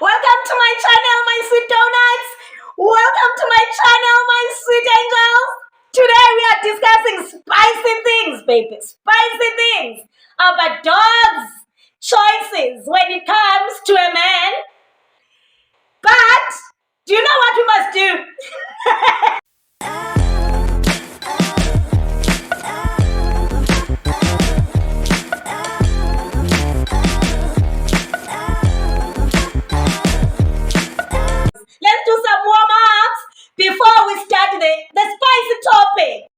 Welcome to my channel, my sweet donuts. Welcome to my channel, my sweet angels. Today we are discussing spicy things, baby. Spicy things about dogs' choices when it comes to a man. But do you know what we must do? Let's do some warm-ups before we start the spicy topic.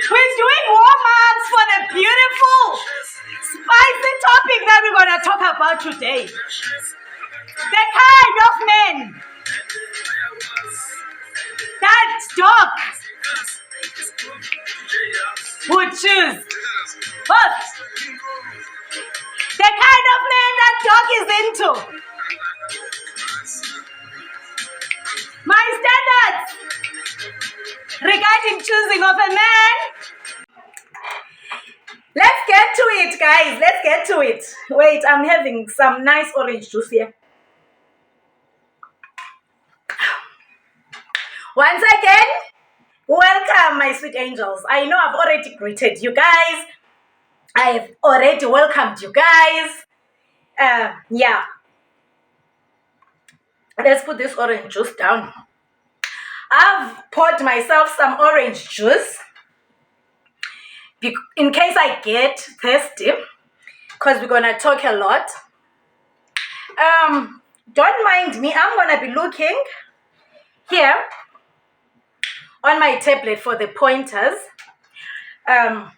We're doing warm-ups for the beautiful, spicy topic that we're going to talk about today. The kind of men that dog would choose. What? The kind of man that dog is into. My standards regarding choosing of a man. Let's get to it, guys. Let's get to it. Wait, I'm having some nice orange juice here. Once again, welcome, my sweet angels. I know I've already greeted you guys. I've already welcomed you guys. Yeah. Let's put this orange juice down. I've poured myself some orange juice in case I get thirsty, because we're going to talk a lot. Don't mind me. I'm going to be looking here on my tablet for the pointers that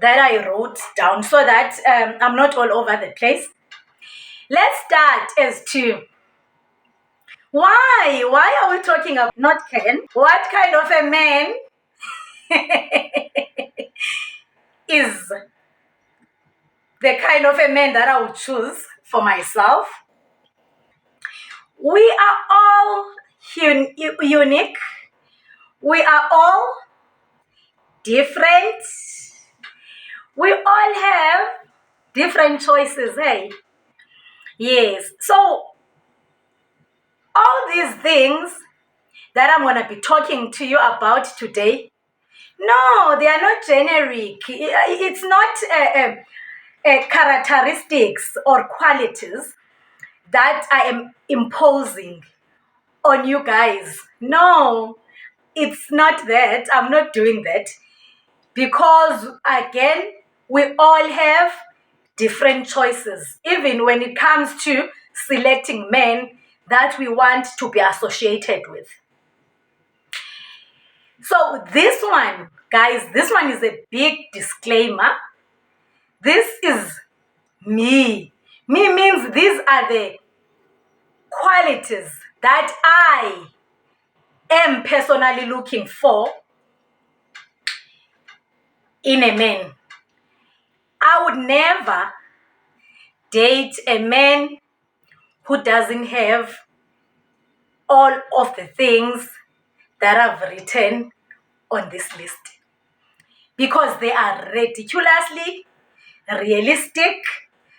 I wrote down so that I'm not all over the place. Let's start as to why are we talking about not Ken? What kind of a man is the kind of a man that I would choose for myself? We are all unique. We are all different. We all have different choices, hey? Yes. So all these things that I'm going to be talking to you about today, no, they are not generic. It's not characteristics or qualities that I am imposing on you guys. No, it's not that. I'm not doing that. Because, again, we all have different choices, even when it comes to selecting men that we want to be associated with. So this one, guys, this one is a big disclaimer. This is me. Me means these are the qualities that I am personally looking for in a man. I would never date a man who doesn't have all of the things that I've written on this list, because they are ridiculously realistic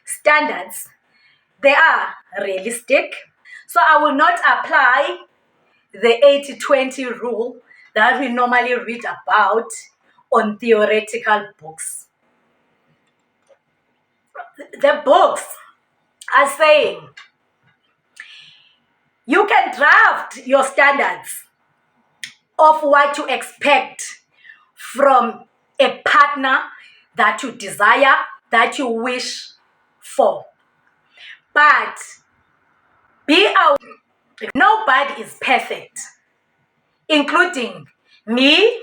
standards. They are realistic. So I will not apply the 80-20 rule that we normally read about on theoretical books. The books are saying you can draft your standards of what you expect from a partner that you desire, that you wish for. But be aware, nobody is perfect, including me,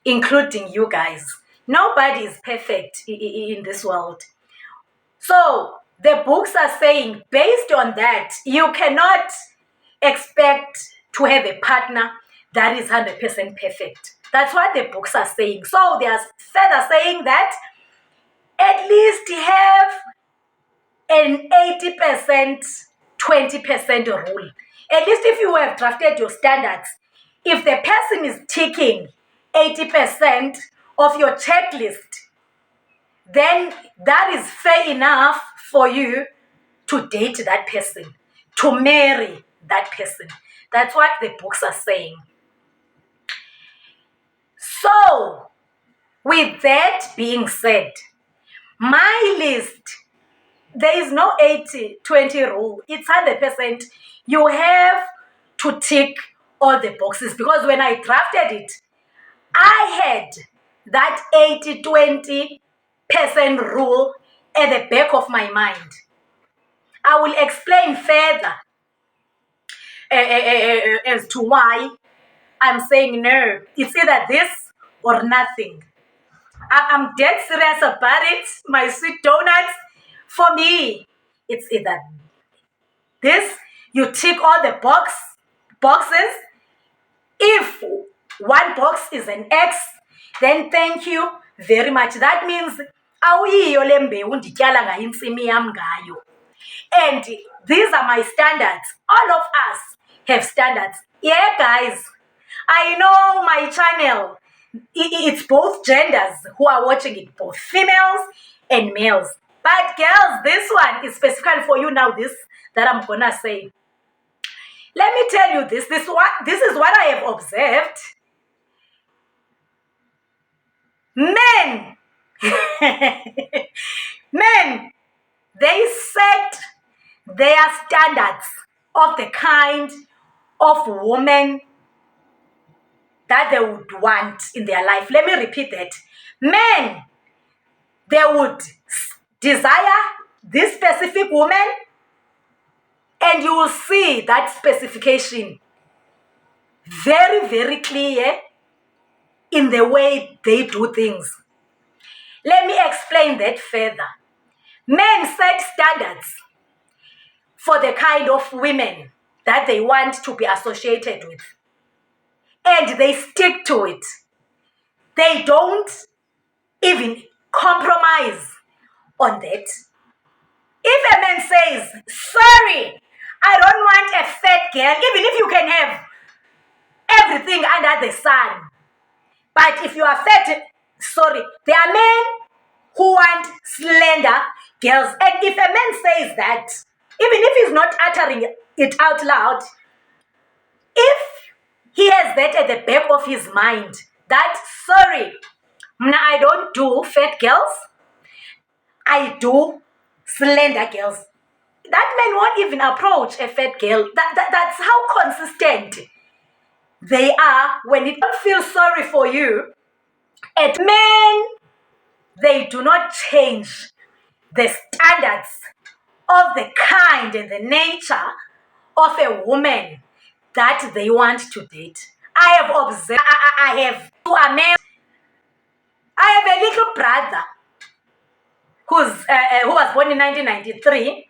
including you guys. Nobody is perfect in this world. So the books are saying, based on that, you cannot expect to have a partner that is 100% perfect. That's what the books are saying. So they are further saying that at least have an 80%, 20% rule. At least if you have drafted your standards, if the person is ticking 80% of your checklist, then that is fair enough for you to date that person, to marry that person. That's what the books are saying. So, with that being said, my list, there is no 80-20 rule. It's 100%. You have to tick all the boxes, because when I drafted it, I had that 80-20% rule at the back of my mind. I will explain further as to why I'm saying no. It's either this or nothing. I'm dead serious about it, my sweet donuts. For me, it's either this, you tick all the boxes. If one box is an X, then thank you very much. That means awuyiyo le mbewu ndityala ngayo intsimi yam ngayo. And these are my standards. All of us have standards. Yeah, guys. I know my channel, it's both genders who are watching it, both females and males. But girls, this one is specifically for you now, this that I'm gonna say. Let me tell you this is what I have observed. Men, men, they set their standards of the kind of woman that they would want in their life. Let me repeat that. Men, they would desire this specific woman, And you will see that specification very, very clear in the way they do things. Let me explain that further. Men set standards for the kind of women that they want to be associated with. And they stick to it. They don't even compromise on that. If a man says, sorry, I don't want a fat girl, even if you can have everything under the sun. But if you are fat, sorry, there are men who want slender girls. And if a man says that, even if he's not uttering it out loud, if he has that at the back of his mind, that, sorry, I don't do fat girls, I do slender girls. That man won't even approach a fat girl. That's how consistent they are when it don't feel sorry for you. And men, they do not change the standards of the kind and the nature of a woman that they want to date. I have observed, I have two men. I have a little brother who was born in 1993.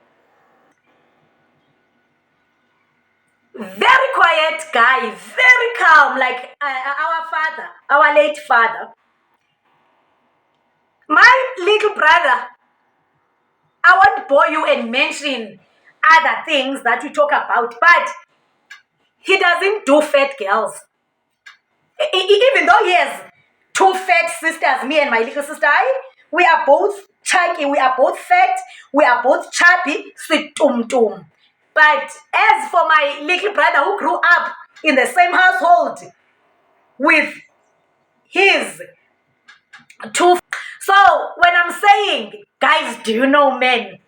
Very quiet guy, very calm, like our late father. My little brother, I won't bore you and mention other things that we talk about, but he doesn't do fat girls. Even though he has two fat sisters, me and my little sister, we are both chunky, we are both fat, we are both chubby, sweet tum. But as for my little brother who grew up in the same household with his two. So when I'm saying, guys, do you know men?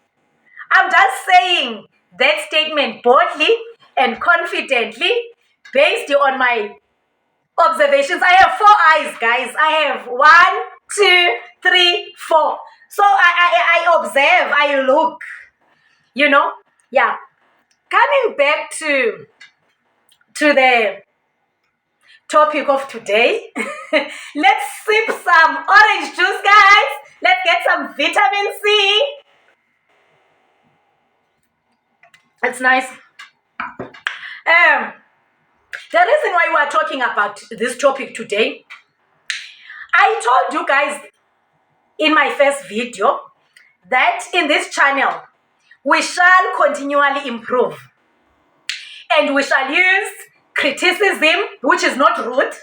I'm just saying that statement boldly and confidently based on my observations. I have 4 eyes, guys. I have 1, 2, 3, 4. So I observe, I look, yeah. Coming back to the topic of today, let's sip some orange juice, guys. Let's get some vitamin C. It's nice. The reason why we are talking about this topic today, I told you guys in my first video that in this channel, we shall continually improve. And we shall use criticism, which is not rude.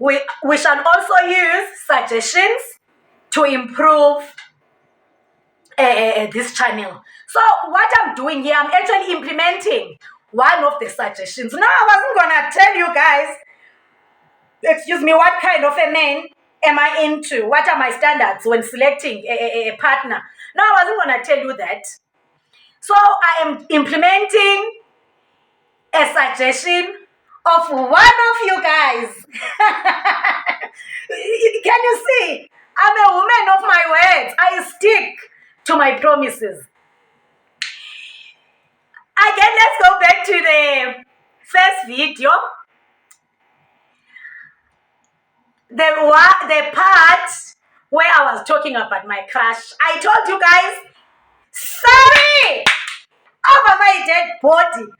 We shall also use suggestions to improve this channel. So what I'm doing here, I'm actually implementing one of the suggestions. Now, I wasn't going to tell you guys, excuse me, what kind of a man am I into? What are my standards when selecting a partner? No, I wasn't going to tell you that. So I am implementing a suggestion of one of you guys. Can you see? I'm a woman of my words. I stick to my promises. Again, let's go back to the first video. The part where I was talking about my crush. I told you guys, sorry, over my dead body.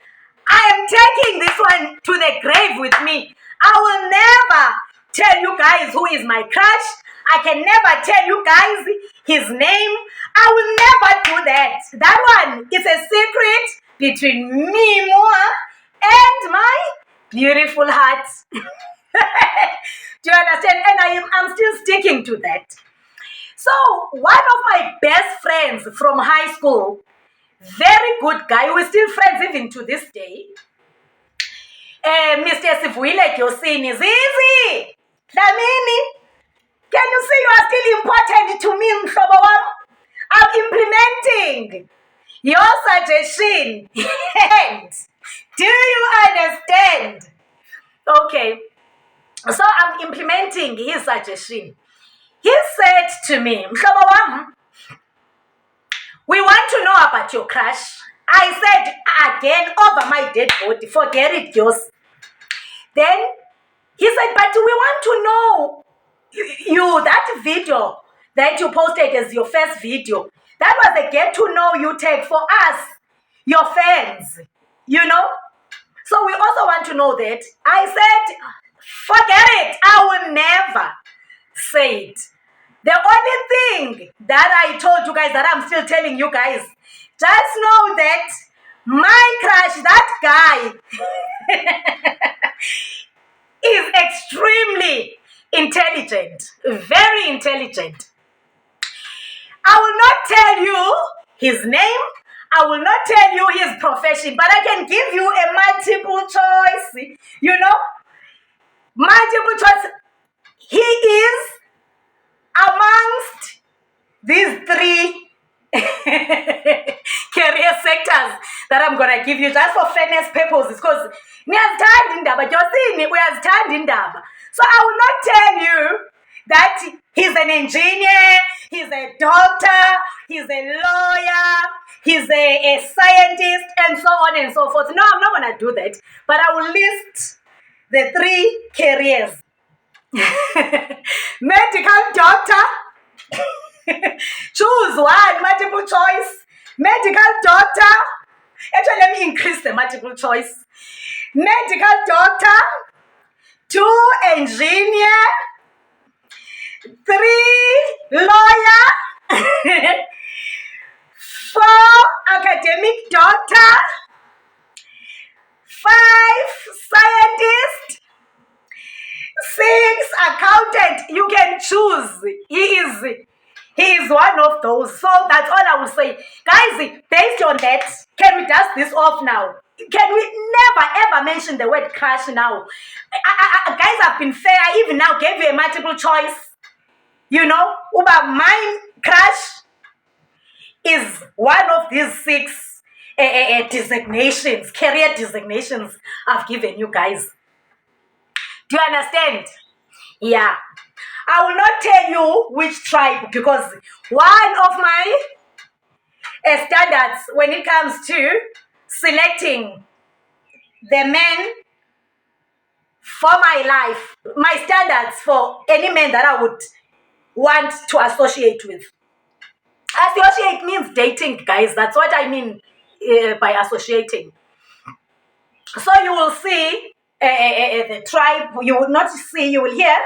I am taking this one to the grave with me. I will never tell you guys who is my crush. I can never tell you guys his name. I will never do that. That one is a secret between me, Moa, and my beautiful heart. Do you understand? And I'm still sticking to that. So one of my best friends from high school, very good guy, we're still friends even to this day. Mr. Sivuile Yosin is easy. Dlamini, can you see you are still important to me, Mhlobo wam? I'm implementing your suggestion. Do you understand? Okay. So I'm implementing his suggestion. He said to me, Mhlobo wam, we want to know about your crush. I said again over my dead body. Forget it, girls. Then he said, but we want to know you that video that you posted as your first video. That was a get to know you take for us, your fans, you know. So we also want to know that. I said, forget it. I will never say it. The only thing that I told you guys that I'm still telling you guys, just know that my crush, that guy, is extremely intelligent, very intelligent. I will not tell you his name. I will not tell you his profession, but I can give you a multiple choice. You know, multiple choice. He is amongst these three career sectors that I'm gonna give you just for fairness purposes, because so I will not tell you that he's an engineer, he's a doctor, he's a lawyer, he's a scientist, and so on and so forth. No, I'm not gonna do that, but I will list the three careers. Medical doctor. Choose one, multiple choice. Medical doctor. Actually, let me increase the multiple choice. Medical doctor. 2, engineer. 3, lawyer. 4, academic doctor. 5, scientist. 6, accountant. You can choose. He is one of those. So that's all I will say. Guys, based on that, can we dust this off now? Can we never ever mention the word crush now? Guys, I've been fair. I even now gave you a multiple choice. You know, Uba, my crush is one of these 6 designations, career designations I've given you guys. Do you understand? Yeah. I will not tell you which tribe, because one of my standards when it comes to selecting the men for my life, my standards for any man that I would want to associate with. Associate means dating, guys. That's what I mean by associating. So you will see the tribe. You will not see, you will hear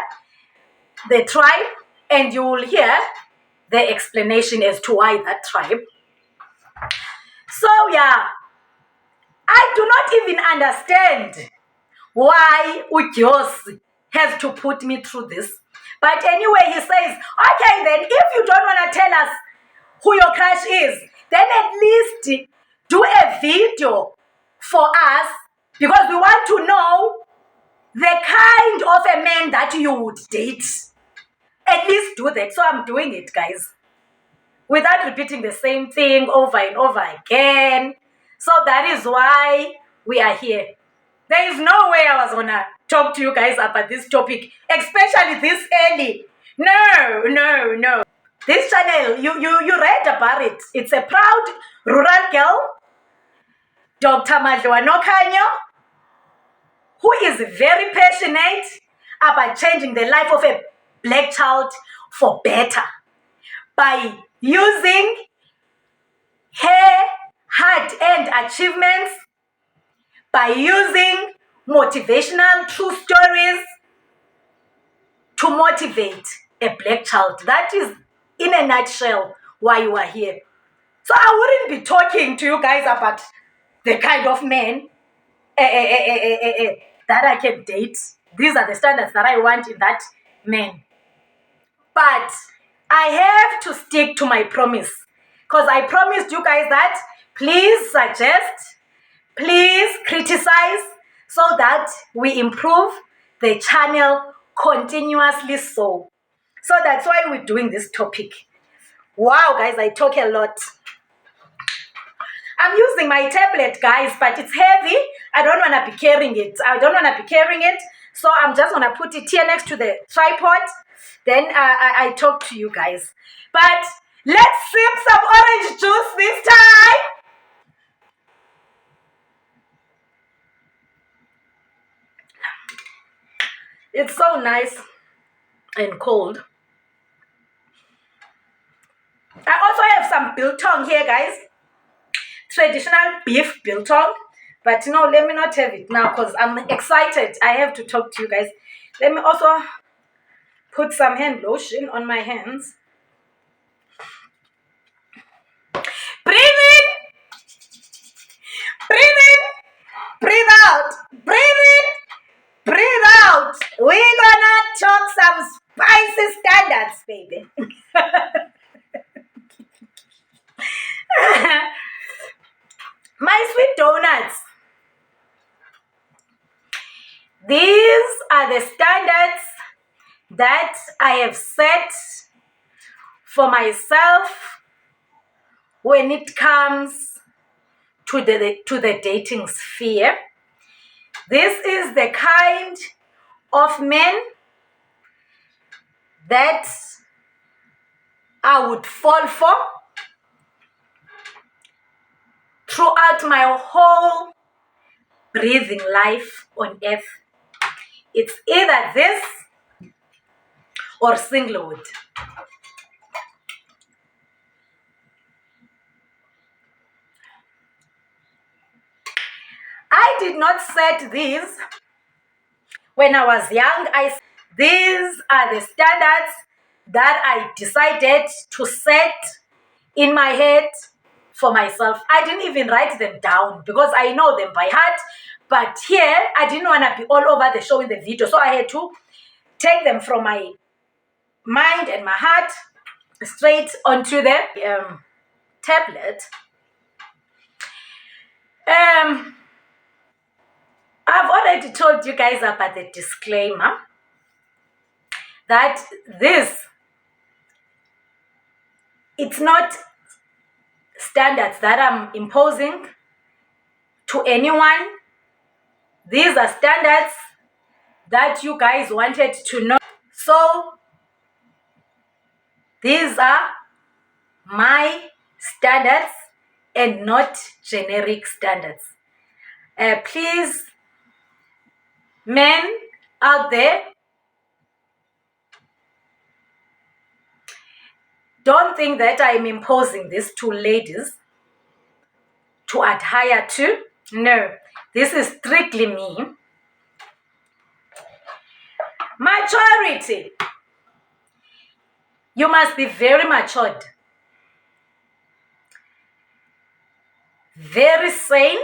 the tribe, and you will hear the explanation as to why that tribe. So yeah, I do not even understand why Ujosi has to put me through this. But anyway, he says, okay, then if you don't want to tell us who your crush is, then at least do a video for us, because we want to know the kind of a man that you would date. At least do that. So I'm doing it, guys, without repeating the same thing over and over again. So that is why we are here. There is no way I was gonna talk to you guys about this topic, especially this early. No. This channel, you read about it. It's a proud rural girl, Dr. Madloa Nokanyo, who is very passionate about changing the life of a black child for better by using her hard-earned achievements, by using motivational true stories to motivate a black child. That is, in a nutshell, why you are here. So I wouldn't be talking to you guys about the kind of men that I can date. These are the standards that I want in that man. But I have to stick to my promise, because I promised you guys that please suggest, please criticize, so that we improve the channel continuously. So that's why we're doing this topic. Wow, guys, I talk a lot. I'm using my tablet, guys, but it's heavy. I don't want to be carrying it. So I'm just going to put it here next to the tripod. Then I talk to you guys. But let's sip some orange juice this time. It's so nice and cold. I also have some biltong here, guys. Traditional beef biltong. But no, let me not have it now because I'm excited. I have to talk to you guys. Let me also put some hand lotion on my hands. Breathe in. Breathe in. Breathe out. Breathe in. Breathe out. We're gonna talk some spicy standards, baby. My sweet donuts. These are the standards that I have set for myself when it comes to the dating sphere. This is the kind of men that I would fall for throughout my whole breathing life on earth. It's either this or Singlehood. I did not set these when I was young. These are the standards that I decided to set in my head for myself. I didn't even write them down because I know them by heart. But here, I didn't want to be all over the show in the video. So I had to take them from my mind and my heart straight onto the tablet. I've already told you guys about the disclaimer that it's not standards that I'm imposing to anyone. These are standards that you guys wanted to know. So these are my standards and not generic standards. Please, men out there, don't think that I'm imposing this to ladies to adhere to. No, this is strictly me. Maturity. You must be very matured, very sane,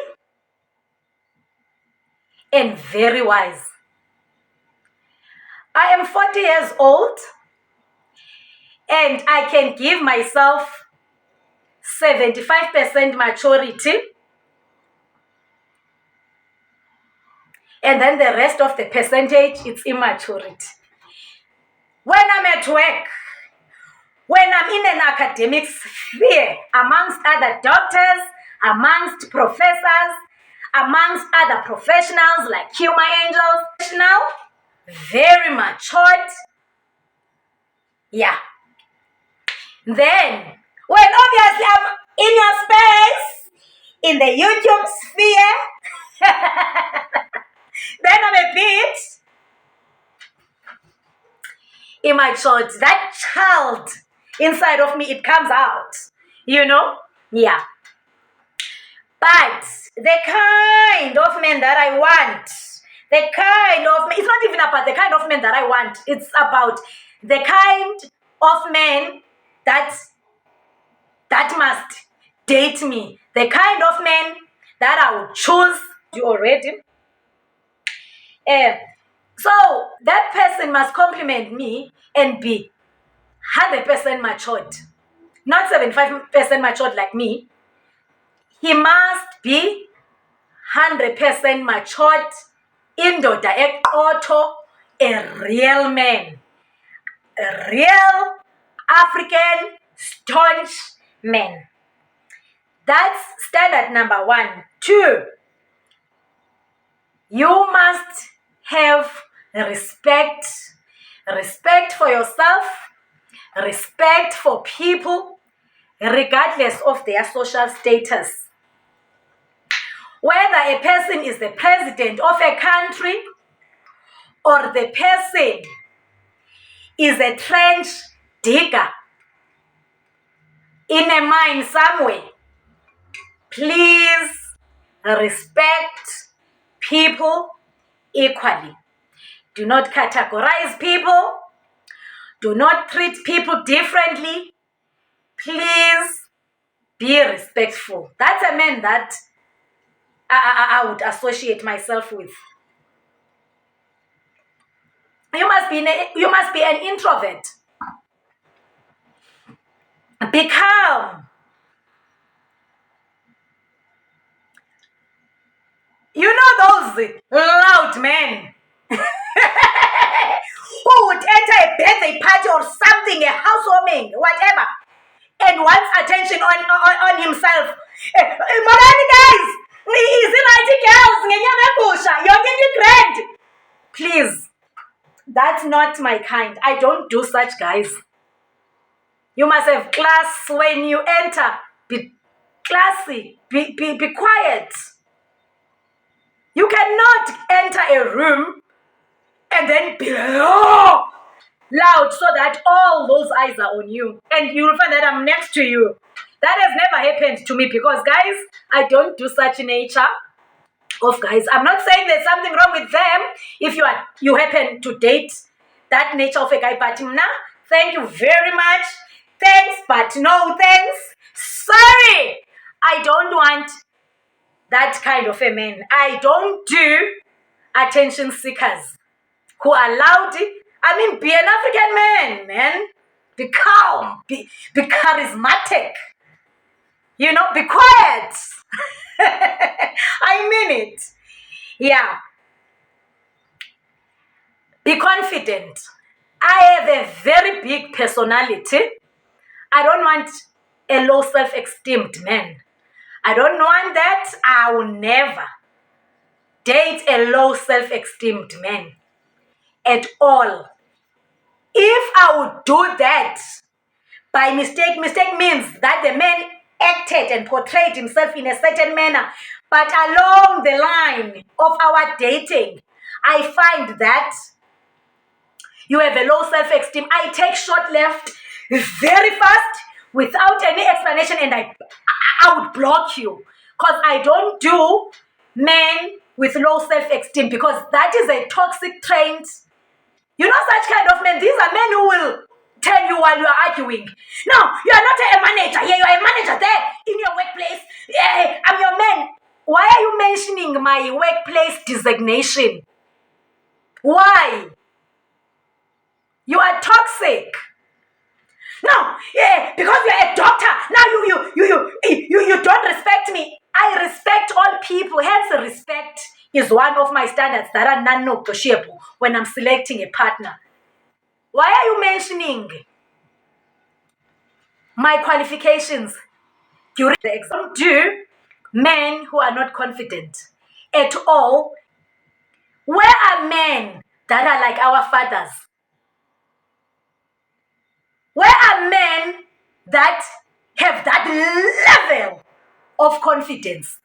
and very wise. I am 40 years old and I can give myself 75% maturity, and then the rest of the percentage, it's immaturity. When I'm at work, when I'm in an academic sphere, amongst other doctors, amongst professors, amongst other professionals like you, my angels, now, very matured. Yeah. Then, when obviously I'm in your space, in the YouTube sphere, then I'm a bit immature. That child inside of me, it comes out, you know? Yeah. But the kind of men that I want, it's not even about the kind of men that I want. It's about the kind of men that must date me. The kind of men that I would choose. You already. So that person must compliment me and be 100% matured. Not 75% matured like me. He must be 100% matured, indoda auto, a real man. A real African staunch man. That's standard number 1. 2, you must have respect. Respect for yourself, respect for people, regardless of their social status. Whether a person is the president of a country or the person is a trench digger in a mine somewhere, please respect people equally. Do not categorize people. Do not treat people differently. Please be respectful. That's a man that I would associate myself with. You must be an introvert. Be calm. You know those loud men who would enter a birthday party or something, a housewarming, whatever, and wants attention on himself. Morani guys, is it girls? Please, that's not my kind. I don't do such guys. You must have class when you enter. Be classy. Be quiet. You cannot enter a room and then be loud so that all those eyes are on you. And you'll find that I'm next to you. That has never happened to me because, guys, I don't do such nature of guys. I'm not saying there's something wrong with them if you happen to date that nature of a guy. But nah, thank you very much. Thanks, but no thanks. Sorry. I don't want that kind of a man. I don't do attention seekers who are loud. I mean, be an African man. Be calm. Be charismatic. You know, be quiet. I mean it. Yeah. Be confident. I have a very big personality. I don't want a low self-esteem man. I don't want that. I will never date a low self-esteem man at all. If I would do that by mistake means that the man acted and portrayed himself in a certain manner, but along the line of our dating, I find that you have a low self-esteem. I take short left very fast without any explanation, and I would block you because I don't do men with low self-esteem because that is a toxic trait. You know such kind of men. These are men who will tell you while you are arguing. No, you are not a manager here. You are a manager there in your workplace. I'm your man. Why are you mentioning my workplace designation? Why? You are toxic. No, because you are a doctor. Now you don't respect me. I respect all people. Hence, respect is one of my standards that are non-negotiable when I'm selecting a partner. Why are you mentioning my qualifications during the exam? Do men who are not confident at all? Where are men that are like our fathers? Where are men that have that level of confidence?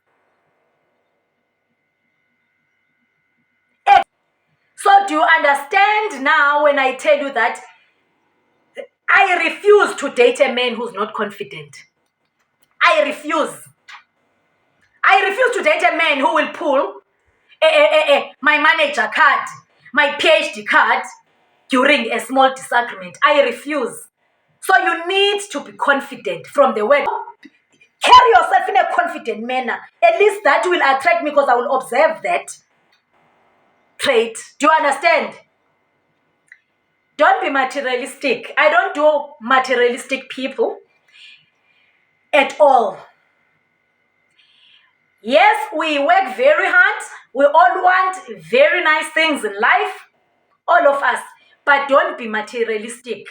So do you understand now when I tell you that I refuse to date a man who's not confident? I refuse. I refuse to date a man who will pull my manager card, my PhD card during a small disagreement. I refuse. So you need to be confident from the word. Carry yourself in a confident manner. At least that will attract me because I will observe that trait. Do you understand? Don't be materialistic. I don't do materialistic people at all. Yes, we work very hard. We all want very nice things in life. All of us. But don't be materialistic.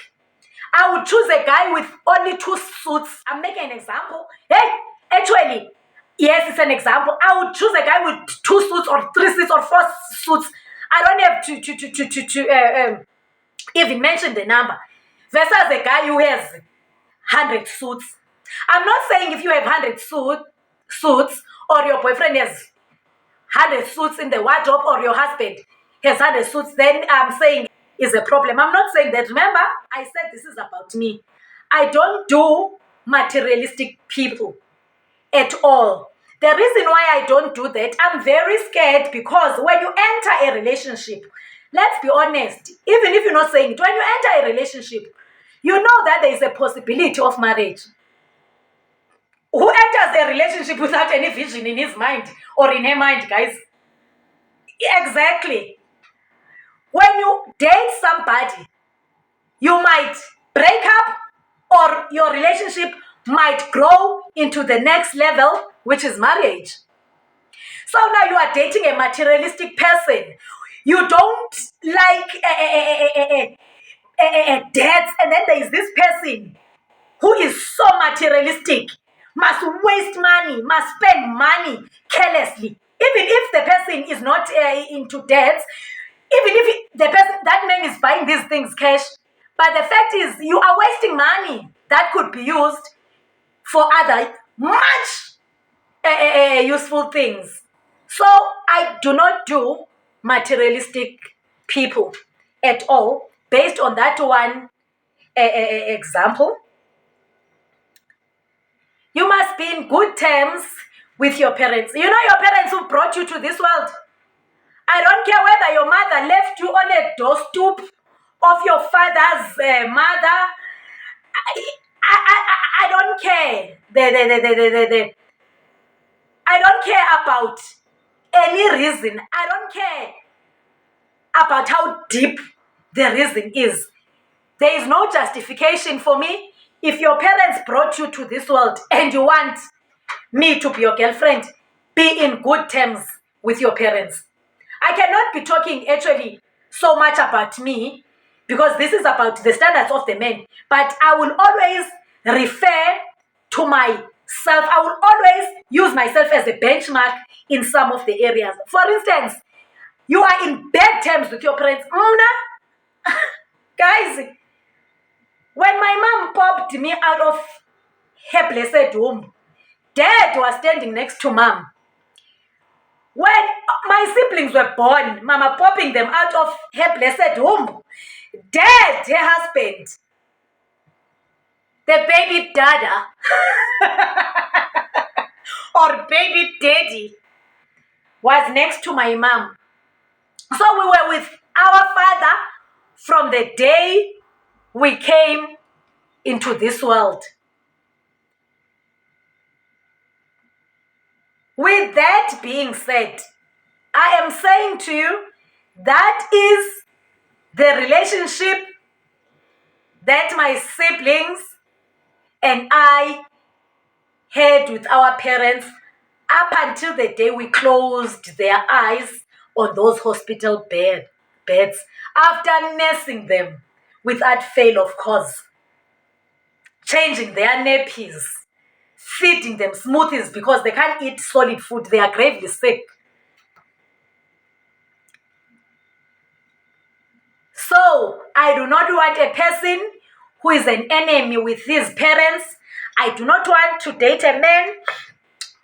I would choose a guy with only 2 suits. I'm making an example. Hey, actually, yes, it's an example. I would choose a guy with 2 suits or 3 suits or 4 suits. I don't have to even mention the number. Versus a guy who has 100 suits. I'm not saying if you have 100 suits or your boyfriend has 100 suits in the wardrobe or your husband, has had a suit, then I'm saying is a problem. I'm not saying that. Remember, I said this is about me. I don't do materialistic people at all. The reason why I don't do that, I'm very scared, because when you enter a relationship, let's be honest, even if you're not saying it, when you enter a relationship, you know that there is a possibility of marriage. Who enters a relationship without any vision in his mind or in her mind, guys? Exactly. When you date somebody, you might break up, or your relationship might grow into the next level, which is marriage. So now you are dating a materialistic person. You don't like dates, and then there is this person who is so materialistic, must waste money, must spend money carelessly. Even if the person is not into debts, even if the person, that man is buying these things cash, but the fact is you are wasting money that could be used for other much useful things. So I do not do materialistic people at all based on that one example. You must be in good terms with your parents. You know your parents who brought you to this world. I don't care whether your mother left you on a doorstep of your father's mother. I don't care. I don't care about any reason. I don't care about how deep the reason is. There is no justification for me. If your parents brought you to this world and you want me to be your girlfriend, be in good terms with your parents. I cannot be talking actually so much about me, because this is about the standards of the men. But I will always refer to myself. I will always use myself as a benchmark in some of the areas. For instance, you are in bad terms with your parents. Guys, when my mom popped me out of her blessed womb, Dad was standing next to Mom. When my siblings were born, Mama popping them out of her blessed womb, Dad, her husband, the baby dada, or baby daddy, was next to my mom. So we were with our father from the day we came into this world. With that being said, I am saying to you, that is the relationship that my siblings and I had with our parents up until the day we closed their eyes on those hospital beds after nursing them without fail, of course, changing their nappies, feeding them smoothies because they can't eat solid food. They are gravely sick. So I do not want a person who is an enemy with his parents. I do not want to date a man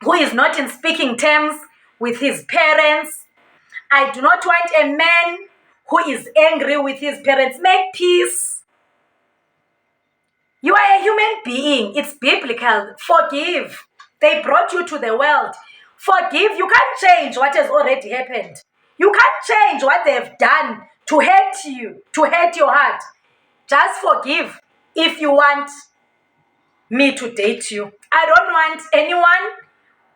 who is not in speaking terms with his parents. I do not want a man who is angry with his parents. Make peace. You are a human being. It's biblical. Forgive. They brought you to the world. Forgive. You can't change what has already happened. You can't change what they've done to hurt you, to hurt your heart. Just forgive if you want me to date you. I don't want anyone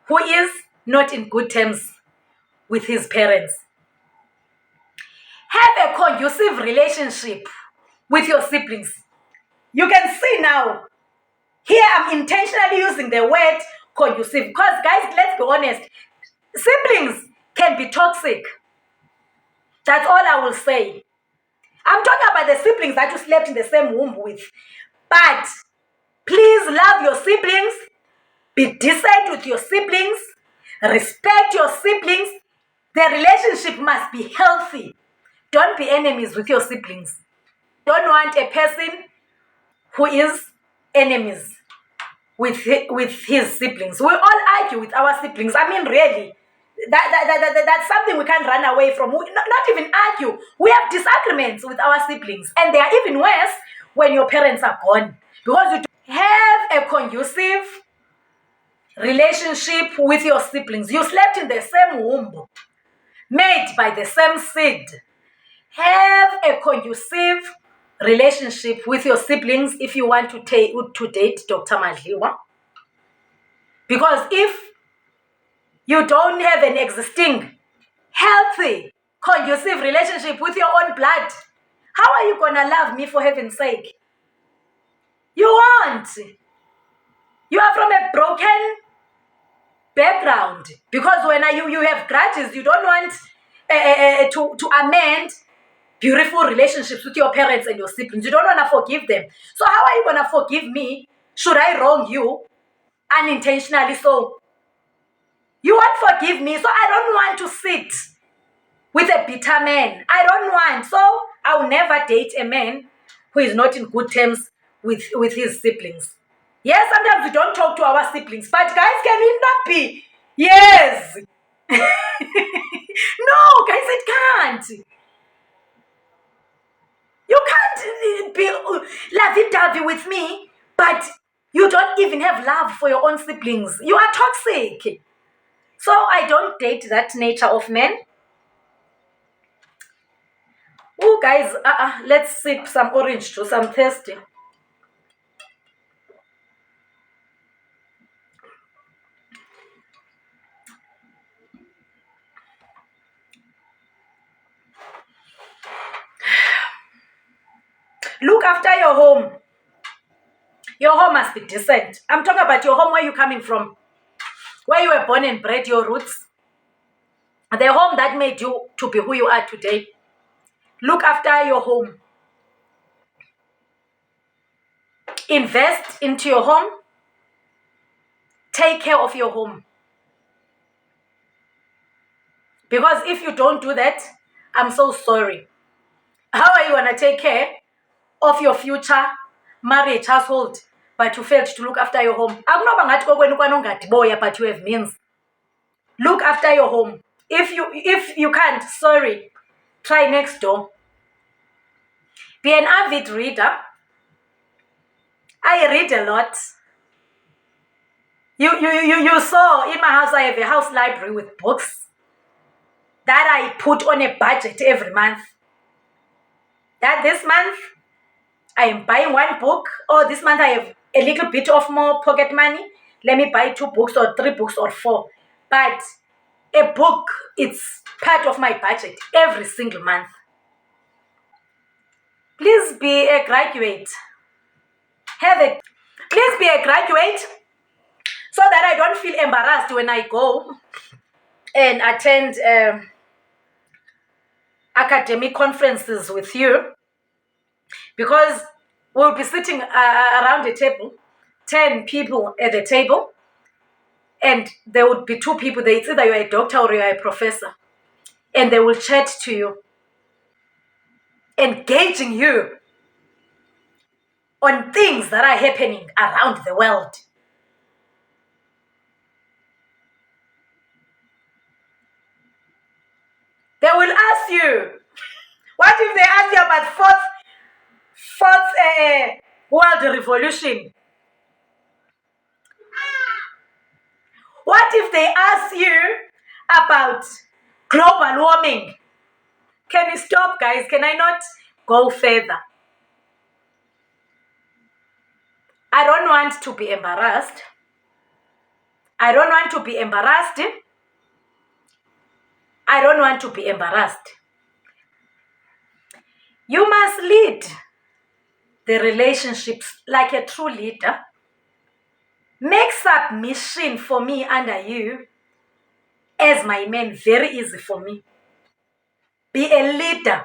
who is not in good terms with his parents. Have a conducive relationship with your siblings. You can see now, here I'm intentionally using the word conducive because, guys, let's be honest, siblings can be toxic. That's all I will say. I'm talking about the siblings that you slept in the same womb with. But please love your siblings. Be decent with your siblings. Respect your siblings. The relationship must be healthy. Don't be enemies with your siblings. Don't want a person who is enemies with his siblings. We all argue with our siblings. I mean, really. that's something we can't run away from. Not even argue. We have disagreements with our siblings, and they are even worse when your parents are gone, because you have a conducive relationship with your siblings. You slept in the same womb, made by the same seed. Have a conducive relationship with your siblings if you want to date Dr. Madliwa. Because if you don't have an existing, healthy, conducive relationship with your own blood, how are you gonna love me, for heaven's sake? You won't. You are from a broken background, because when you have grudges, you don't want to amend beautiful relationships with your parents and your siblings. You don't want to forgive them. So how are you going to forgive me should I wrong you unintentionally? So you won't forgive me. So I don't want to sit with a bitter man. I don't want. So I'll never date a man who is not in good terms with his siblings. Yes, sometimes we don't talk to our siblings, but guys, can we not be? Yes. No, guys, it can't. You can't be lovey-dovey with me, but you don't even have love for your own siblings. You are toxic. So I don't date that nature of men. Oh, guys, let's sip some orange juice. I'm thirsty. Look after your home. Your home must be decent. I'm talking about your home, where you're coming from, where you were born and bred, your roots. The home that made you to be who you are today. Look after your home. Invest into your home. Take care of your home. Because if you don't do that, I'm so sorry. How are you going to take care of your future marriage, household, but you failed to look after your home? But you have means. Look after your home. If you can't, sorry, try next door. Be an avid reader. I read a lot. You saw in my house I have a house library with books that I put on a budget every month. That this month I am buying one book, or this month I have a little bit of more pocket money. Let me buy 2 books or 3 books or 4. But a book, it's part of my budget every single month. Please be a graduate. Please be a graduate, so that I don't feel embarrassed when I go and attend academic conferences with you, because we'll be sitting around the table, 10 people at the table, and there would be 2 people. It's either you're a doctor or you're a professor, and they will chat to you, engaging you on things that are happening around the world. They will ask you, what if they ask you about fourth world revolution? What if they ask you about global warming? Can you stop, guys? Can I not go further? I don't want to be embarrassed. I don't want to be embarrassed. I don't want to be embarrassed. You must lead the relationships like a true leader. Make submission for me under you as my man very easy for me. Be a leader.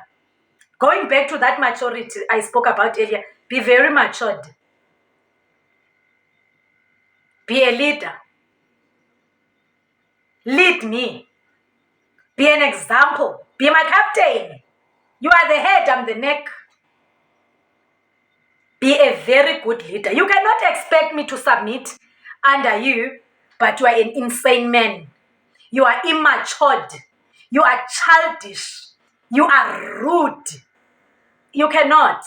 Going back to that maturity I spoke about earlier, be very matured. Be a leader. Lead me. Be an example. Be my captain. You are the head, I'm the neck. Be a very good leader. You cannot expect me to submit under you, but you are an insane man. You are immature. You are childish. You are rude. You cannot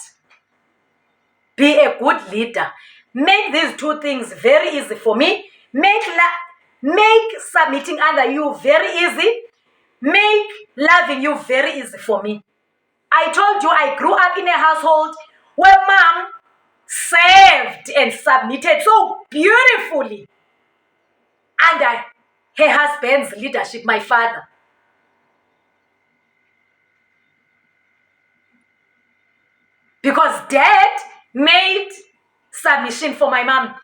be a good leader. Make these two things very easy for me. Make submitting under you very easy. Make loving you very easy for me. I told you I grew up in a household where mom served and submitted so beautifully under her husband's leadership, my father. Because dad made submission for my mom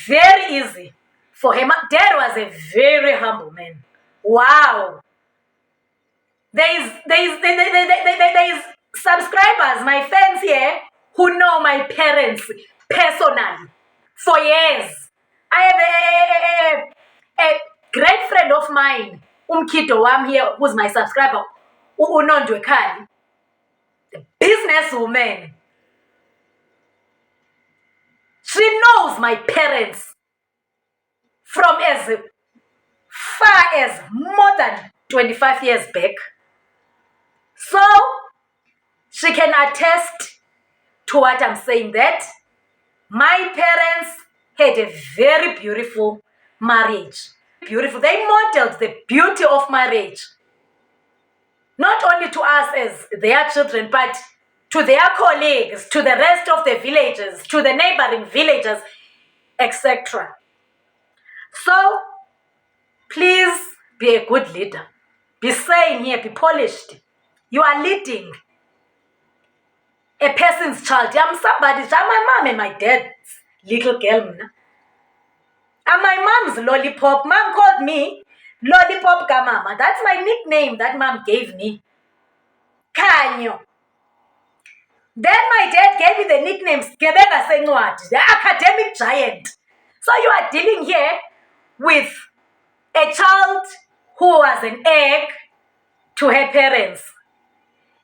very easy for him. Dad was a very humble man. Wow. There is subscribers, my fans here, who know my parents personally for years. I have a great friend of mine, Umkido Wam here, who's my subscriber, Unondwe Kali, businesswoman. She knows my parents from as far as more than 25 years back. So, she can attest to what I'm saying, that my parents had a very beautiful marriage. Beautiful. They modeled the beauty of marriage. Not only to us as their children, but to their colleagues, to the rest of the villages, to the neighboring villages, etc. So, please be a good leader. Be sane here, be polished. You are leading a person's child. I'm somebody. I'm my mom and my dad's little girl. I'm my mom's lollipop. Mom called me Lollipop Kamama. That's my nickname that mom gave me. Kanyo. Then my dad gave me the nickname Gebeka Senwat, the academic giant. So you are dealing here with a child who was an egg to her parents.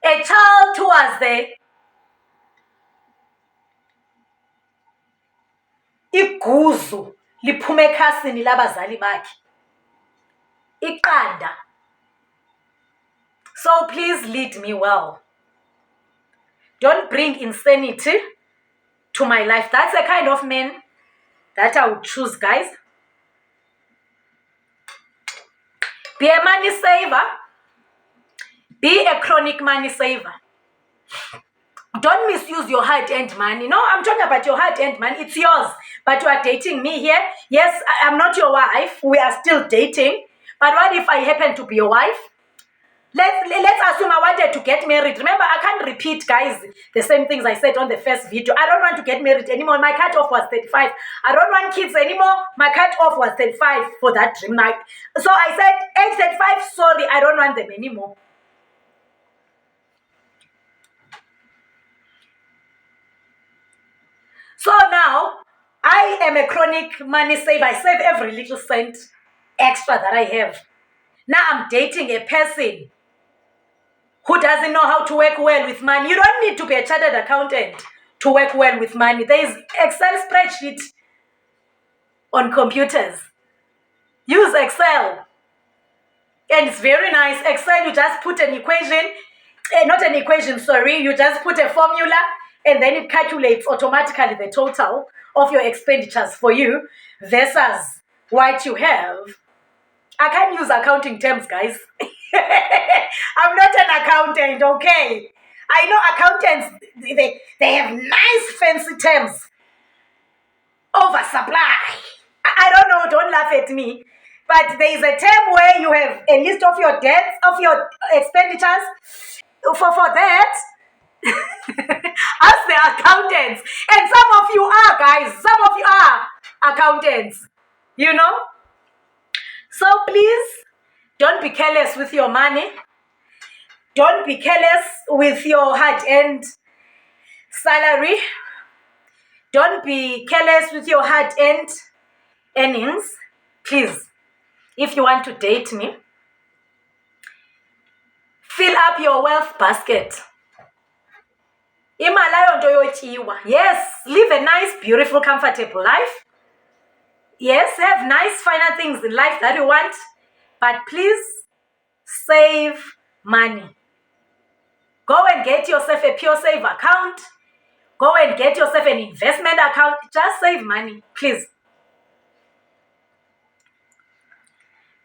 A child who was the iguzu liphume ekhasini labazali bakhe. Iqanda. So please lead me well. Don't bring insanity to my life. That's the kind of man that I would choose, guys. Be a money saver. Be a chronic money saver. Don't misuse your hard-earned money. No, I'm talking about your hard-earned money. It's yours. But you are dating me here. Yes, I'm not your wife. We are still dating. But what if I happen to be your wife? Let's assume I wanted to get married. Remember, I can't repeat, guys, the same things I said on the first video. I don't want to get married anymore. My cutoff was 35. I don't want kids anymore. My cutoff was 35 for that dream night. So I said, age 35, sorry, I don't want them anymore. So now, I am a chronic money saver. I save every little cent extra that I have. Now I'm dating a person who doesn't know how to work well with money. You don't need to be a chartered accountant to work well with money. There is Excel spreadsheet on computers. Use Excel. And it's very nice. Excel, you just put an equation, not an equation, sorry. You just put a formula and then it calculates automatically the total of your expenditures for you versus what you have. I can't use accounting terms, guys. I'm not an accountant, okay? I know accountants, they have nice fancy terms. Oversupply. I don't know, don't laugh at me. But there is a term where you have a list of your debts, of your expenditures. For that, ask the accountants. And some of you are, guys. Some of you are accountants. You know? So please, don't be careless with your money. Don't be careless with your hard-earned salary. Don't be careless with your hard-earned earnings. Please, if you want to date me, fill up your wealth basket. Yes, live a nice, beautiful, comfortable life. Yes, have nice, final things in life that you want. But please save money. Go and get yourself a pure save account. Go and get yourself an investment account. Just save money, please.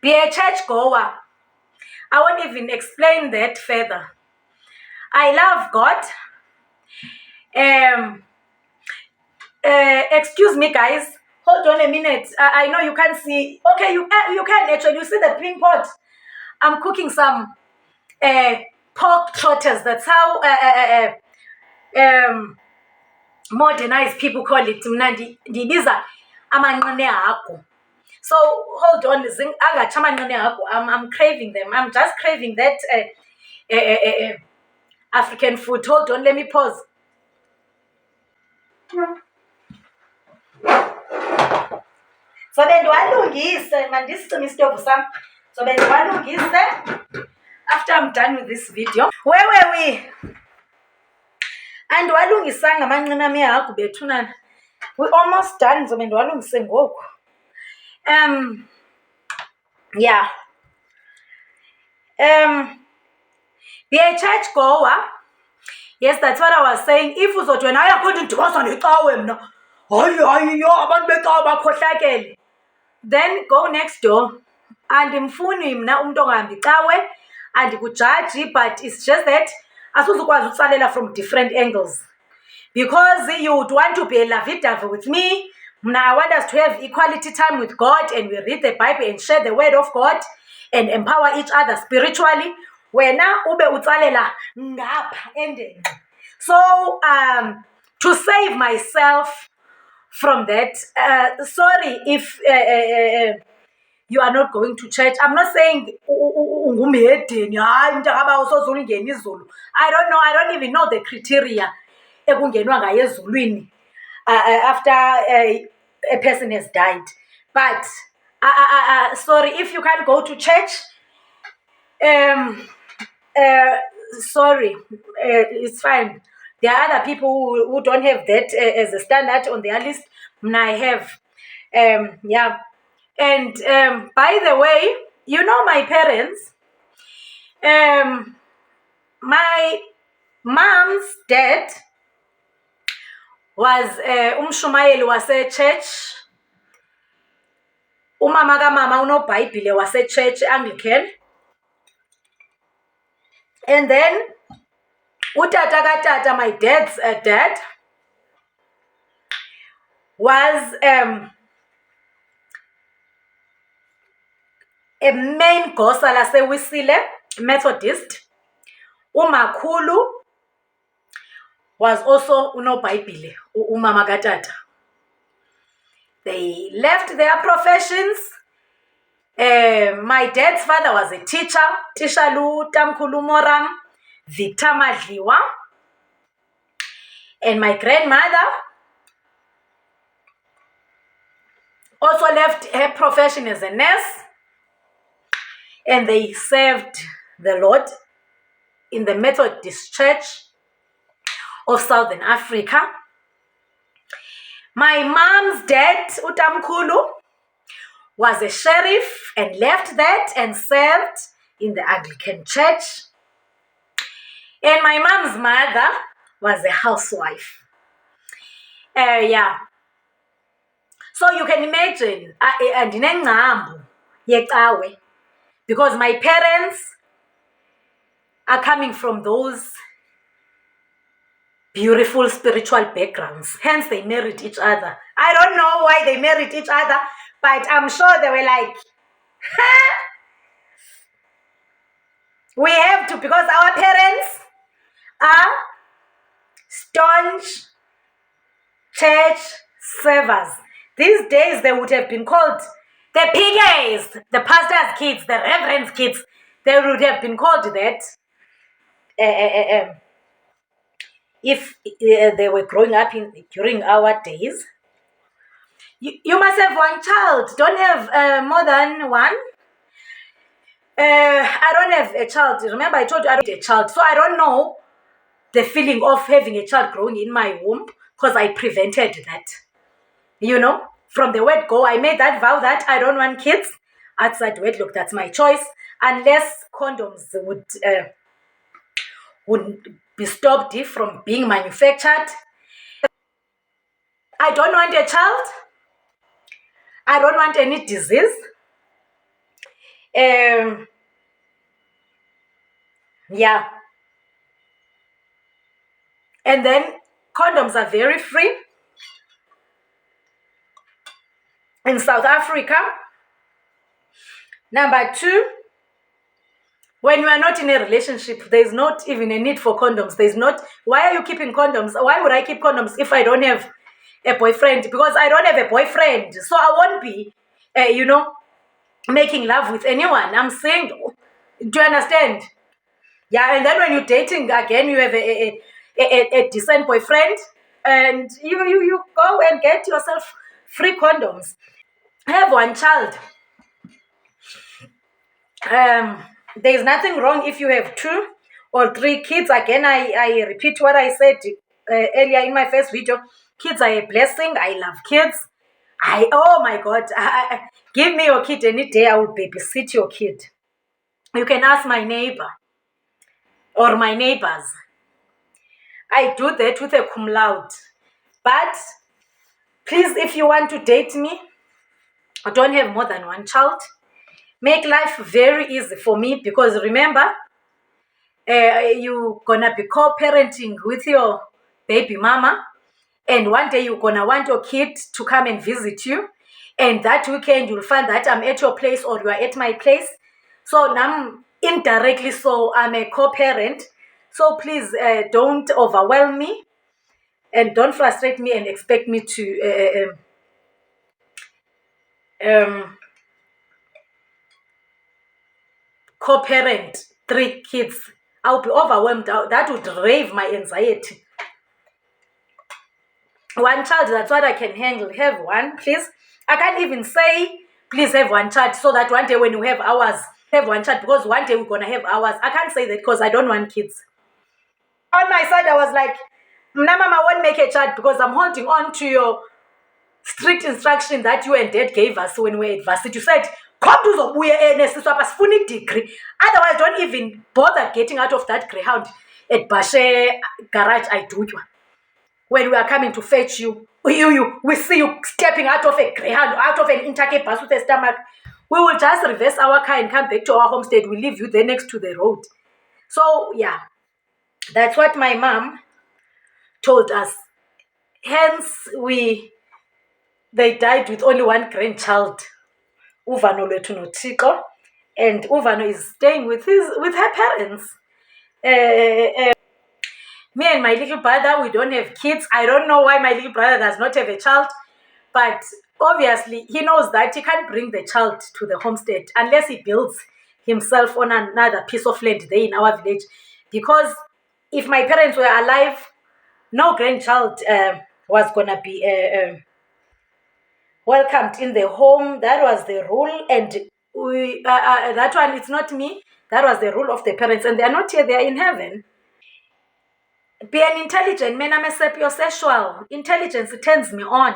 Be a church goer. I won't even explain that further. I love God. Excuse me, guys. Hold on a minute. I know you can't see. Okay, you can actually. You see the pink pot. I'm cooking some pork trotters. That's how modernized people call it. Ndibiza amanqine akho. So hold on, I'm craving them. I'm just craving that African food. Hold on, let me pause. So bendiwalungise mandisicime isitovu sam. So bendiwalungise after I'm done with this video. Where were we? Andiwalungisanga amanqina ami ehagu bethunana. We're almost done. So bendiwalungise ngoku. Yeah. Be a church goer. Yes, that's what I was saying. If uzothi wena ayakhona udibasa necawe mna. Hayi yo abantu becawe bakhohlakele. Then go next door. Andimfuni mna umuntu ongahambi cawe andikujaji, but it's just that asuzukwazi utsalela from different angles. Because you would want to be a lovey-dovey with me. I want us to have equality time with God, and we read the Bible and share the word of God and empower each other spiritually. Wena ube utsalela ngapha ending. So to save myself from that, sorry if you are not going to church. I'm not saying I don't know. I don't even know the criteria after a person has died. But sorry if you can't go to church. Sorry, it's fine. There are other people who don't have that as a standard on their list. I have. Yeah. And by the way, you know my parents. My mom's dad was umshumayeli wase church. Umama kamama unobhayibhile wase church Anglican. And then utata katata, my dad's dad, was a main gosa laseWisile Methodist. Umakhulu was also unobhayibhile, umama katata. They left their professions. My dad's father was a teacher, Tishalu Tamkhulu Moram, Victor Madliwa. And my grandmother also left her profession as a nurse, and they served the Lord in the Methodist Church of Southern Africa. My mom's dad, Utamkhulu, was a sheriff and left that and served in the Anglican Church. And my mom's mother was a housewife. Yeah. So you can imagine, because my parents are coming from those beautiful spiritual backgrounds. Hence, they married each other. I don't know why they married each other, but I'm sure they were like, we have to, because our parents are staunch church servers. These days, they would have been called the PKs, the pastor's kids, the reverend's kids. They would have been called that if they were growing up during our days. You must have one child. Don't have more than one. I don't have a child. Remember, I told you I don't have a child. So I don't know the feeling of having a child growing in my womb, because I prevented that. You know, from the word go, I made that vow that I don't want kids. outside wedlock, that's my choice. Unless condoms would be stopped from being manufactured. I don't want a child. I don't want any disease. Yeah. And then condoms are very free in South Africa. Number two, when you are not in a relationship, there's not even a need for condoms. There's not. Why are you keeping condoms? Why would I keep condoms if I don't have a boyfriend? Because I don't have a boyfriend. So I won't be, making love with anyone. I'm single. Do you understand? Yeah, and then when you're dating again, you have a decent boyfriend, and you go and get yourself free condoms. Have one child. There's nothing wrong if you have 2 or 3 kids. Again, I repeat what I said earlier in my first video. Kids are a blessing. I love kids. Oh my God, give me your kid any day. I will babysit your kid. You can ask my neighbor or my neighbors. I do that with a cum laude. But please, if you want to date me, don't have more than one child. Make life very easy for me, because remember, you're gonna be co-parenting with your baby mama, and one day you're gonna want your kid to come and visit you, and that weekend you'll find that I'm at your place or you are at my place. So now indirectly, so I'm a co-parent. So please don't overwhelm me and don't frustrate me and expect me to co-parent 3 kids. I'll be overwhelmed. That would rave my anxiety. One child, that's what I can handle. Have one, please. I can't even say, please have one child, so that one day when you have hours, have one child, because one day we're going to have hours. I can't say that because I don't want kids. On my side, I was like, Mna mama won't make a child because I'm holding on to your strict instruction that you and dad gave us when we were at varsity. You said, come to the degree. Otherwise, don't even bother getting out of that Greyhound at Bashe garage. I do you. When we are coming to fetch you, we see you stepping out of a Greyhound, out of an Intercape bus with a stomach. We will just reverse our car and come back to our homestead. We leave you there next to the road. So, yeah, that's what my mom told us. Hence, they died with only one grandchild, Uvano Letuno Tiko, and Uvano is staying with her parents. Me and my little brother, we don't have kids. I don't know why my little brother does not have a child, but obviously he knows that he can't bring the child to the homestead unless he builds himself on another piece of land there in our village. Because if my parents were alive, no grandchild was going to be welcomed in the home. That was the rule, and that one, it's not me. That was the rule of the parents, and they are not here, they are in heaven. Be an intelligent man. I'm a sapiosexual. Intelligence turns me on.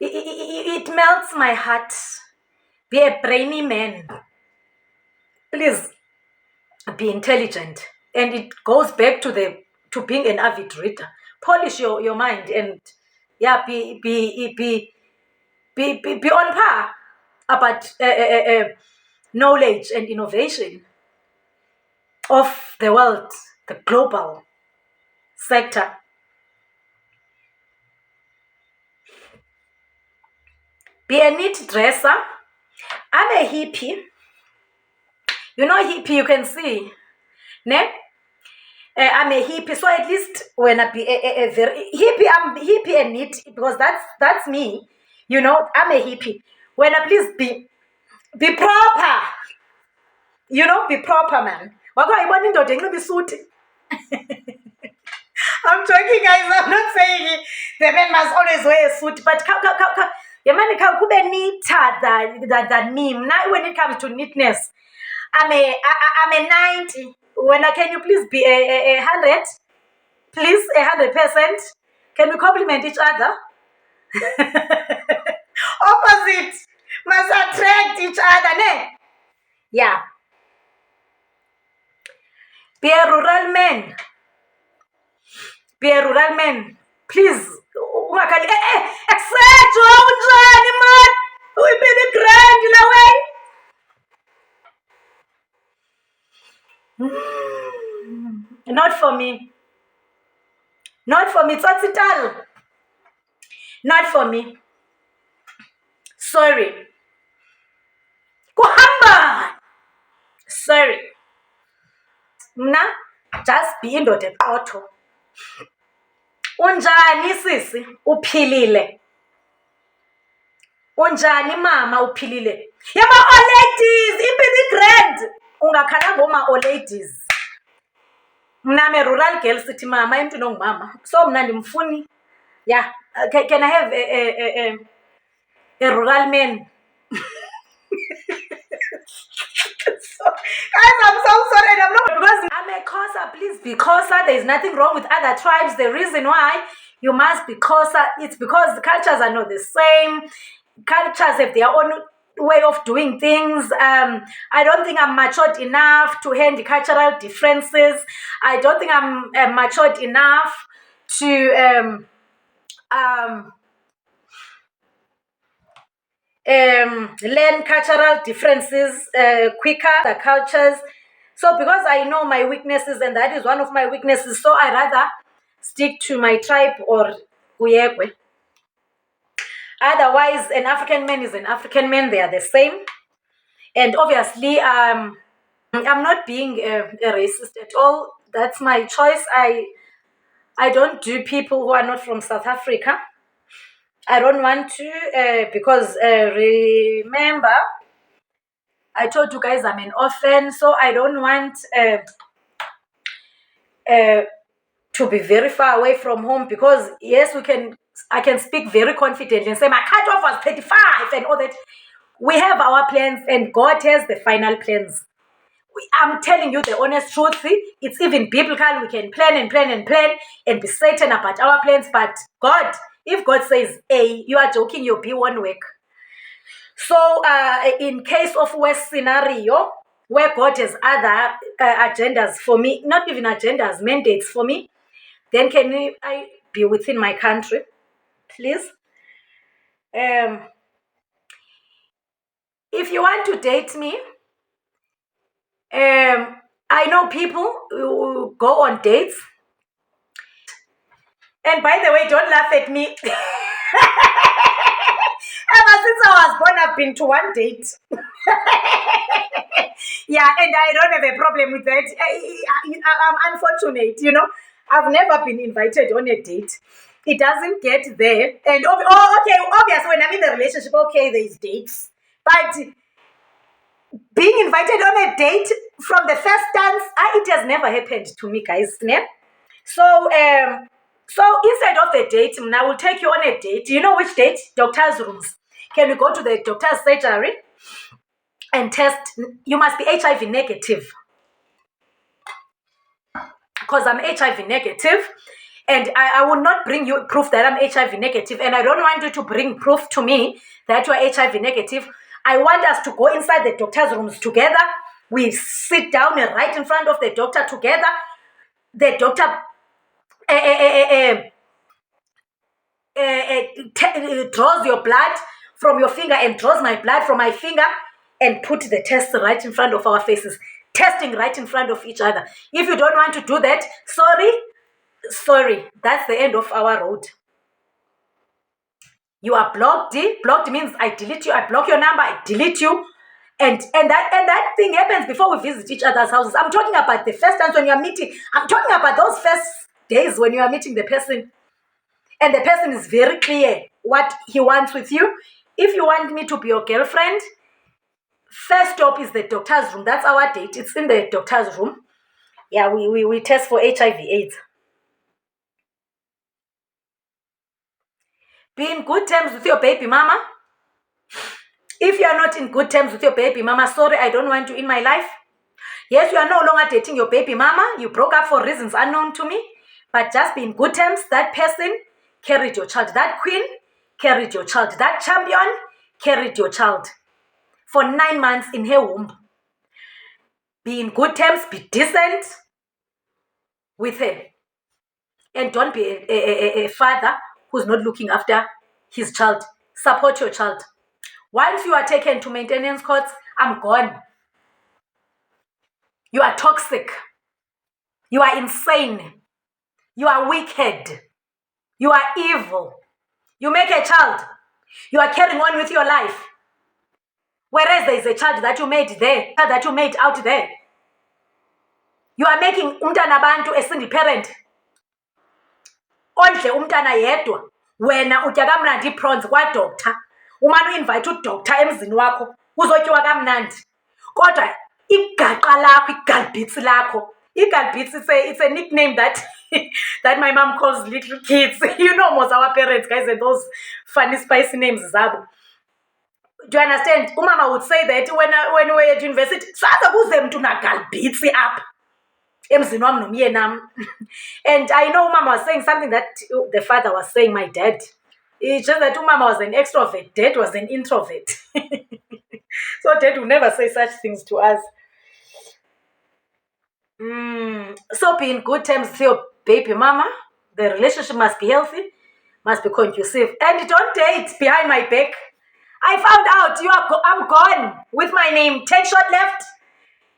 It melts my heart. Be a brainy man. Please be intelligent. And it goes back to being an avid reader. Polish your mind and be on par about knowledge and innovation of the world, the global sector. Be a neat dresser. I'm a hippie. You know hippie, you can see. Ne? I'm a hippie, so at least when I be a very hippie, I'm hippie and neat, because that's me. You know, I'm a hippie. When I please be proper. You know, be proper, man. I'm joking, guys. I'm not saying the man must always wear a suit, but man neater than me. Now, when it comes to neatness, I'm a 90. Can you please be a 100? Please, 100%. Can we compliment each other? Opposite. Must attract each other, ne? Yeah. Be a rural man. Be a rural man. Please. Ungakhali accept unjani man. Uyibili grand in a way. Not for me. Not for me. Tsotsital. Not for me. Sorry. Kuhamba. Sorry. Mna just be indoda eqotho. Unjani sisi? Uphilile. Unjani mama uphilile? Yaba all ladies, impilo grand. Ungakhala ngoma all ladies. Mna me rural girl sithi mama emntwini ongumama. So mna ndimfuni. Yeah, can I have a rural man? Guys, I'm so sorry. I'm not because I'm a Xhosa. Please be Xhosa. There is nothing wrong with other tribes. The reason why you must be Xhosa, it's because the cultures are not the same. Cultures have their own way of doing things. I don't think I'm matured enough to handle cultural differences. I don't think I'm matured enough to learn cultural differences quicker, the cultures. So because I know my weaknesses, and that is one of my weaknesses, so I rather stick to my tribe or Uyekwe. Otherwise, an African man is an African man. They are the same. And obviously, I'm not being a racist at all. That's my choice. I don't do people who are not from South Africa. I don't want to because remember, I told you guys I'm an orphan, so I don't want to be very far away from home because yes, I can speak very confidently and say my cutoff was 35 and all that. We have our plans and God has the final plans. I'm telling you the honest truth. It's even biblical. We can plan and plan and plan and be certain about our plans. But God, if God says A, you are joking, you'll be one week. So in case of worst scenario, where God has other agendas for me, not even agendas, mandates for me, then can I be within my country, please? If you want to date me, I know people who go on dates. And by the way, don't laugh at me. Ever since I was born, I've been to one date. Yeah, and I don't have a problem with that. I'm unfortunate, I've never been invited on a date. It doesn't get there. And okay, obviously when I'm in the relationship, okay, there's dates. But being invited on a date from the first dance, it has never happened to me, guys. So instead of a date, I will take you on a date. You know which date? Doctor's rooms. Can we go to the doctor's surgery and test? You must be HIV negative. Because I'm HIV negative. And I will not bring you proof that I'm HIV negative. And I don't want you to bring proof to me that you are HIV negative. I want us to go inside the doctor's rooms together. We sit down and right in front of the doctor together. The doctor draws your blood from your finger and draws my blood from my finger and put the test right in front of our faces. Testing right in front of each other. If you don't want to do that, sorry, that's the end of our road. You are blocked. Blocked means I delete you. I block your number. I delete you. And that thing happens before we visit each other's houses. I'm talking about the first times when you are meeting. I'm talking about those first days when you are meeting the person. And the person is very clear what he wants with you. If you want me to be your girlfriend, first stop is the doctor's room. That's our date. It's in the doctor's room. Yeah, we test for HIV/AIDS. Be in good terms with your baby mama. If you are not in good terms with your baby mama, sorry, I don't want you in my life. Yes, you are no longer dating your baby mama. You broke up for reasons unknown to me. But just be in good terms. That person carried your child. That queen carried your child. That champion carried your child for 9 months in her womb. Be in good terms, be decent with her. And don't be a father who's not looking after his child. Support your child. Once you are taken to maintenance courts, I'm gone. You are toxic. You are insane. You are wicked. You are evil. You make a child. You are carrying on with your life. Whereas there is a child that you made there, that you made out there. You are making umntana bantu a single parent. Ondle umntana yedwa. Wena utya kamnandi prawns kwa-doctor. Umane uinvite udoctor emzini wakho uzotyiwa kamnandi. Kodwa igaqa lakho, igalbhitsi lakho. Igalbhitsi, it's a nickname that that my mom calls little kids. You know most our parents, guys, and those funny spicy names zabo. Do you understand? Umama would say that when we were at university, saza kuze mntu nagalbhitsi apha emzini wam nomyenam. And I know Mama was saying something that the father was saying, my dad. It's just that Mama was an extrovert, Dad was an introvert. So Dad will never say such things to us. So be in good terms with your baby mama. The relationship must be healthy, must be conducive. And don't date behind my back. I found out I'm gone with my name. Take short left.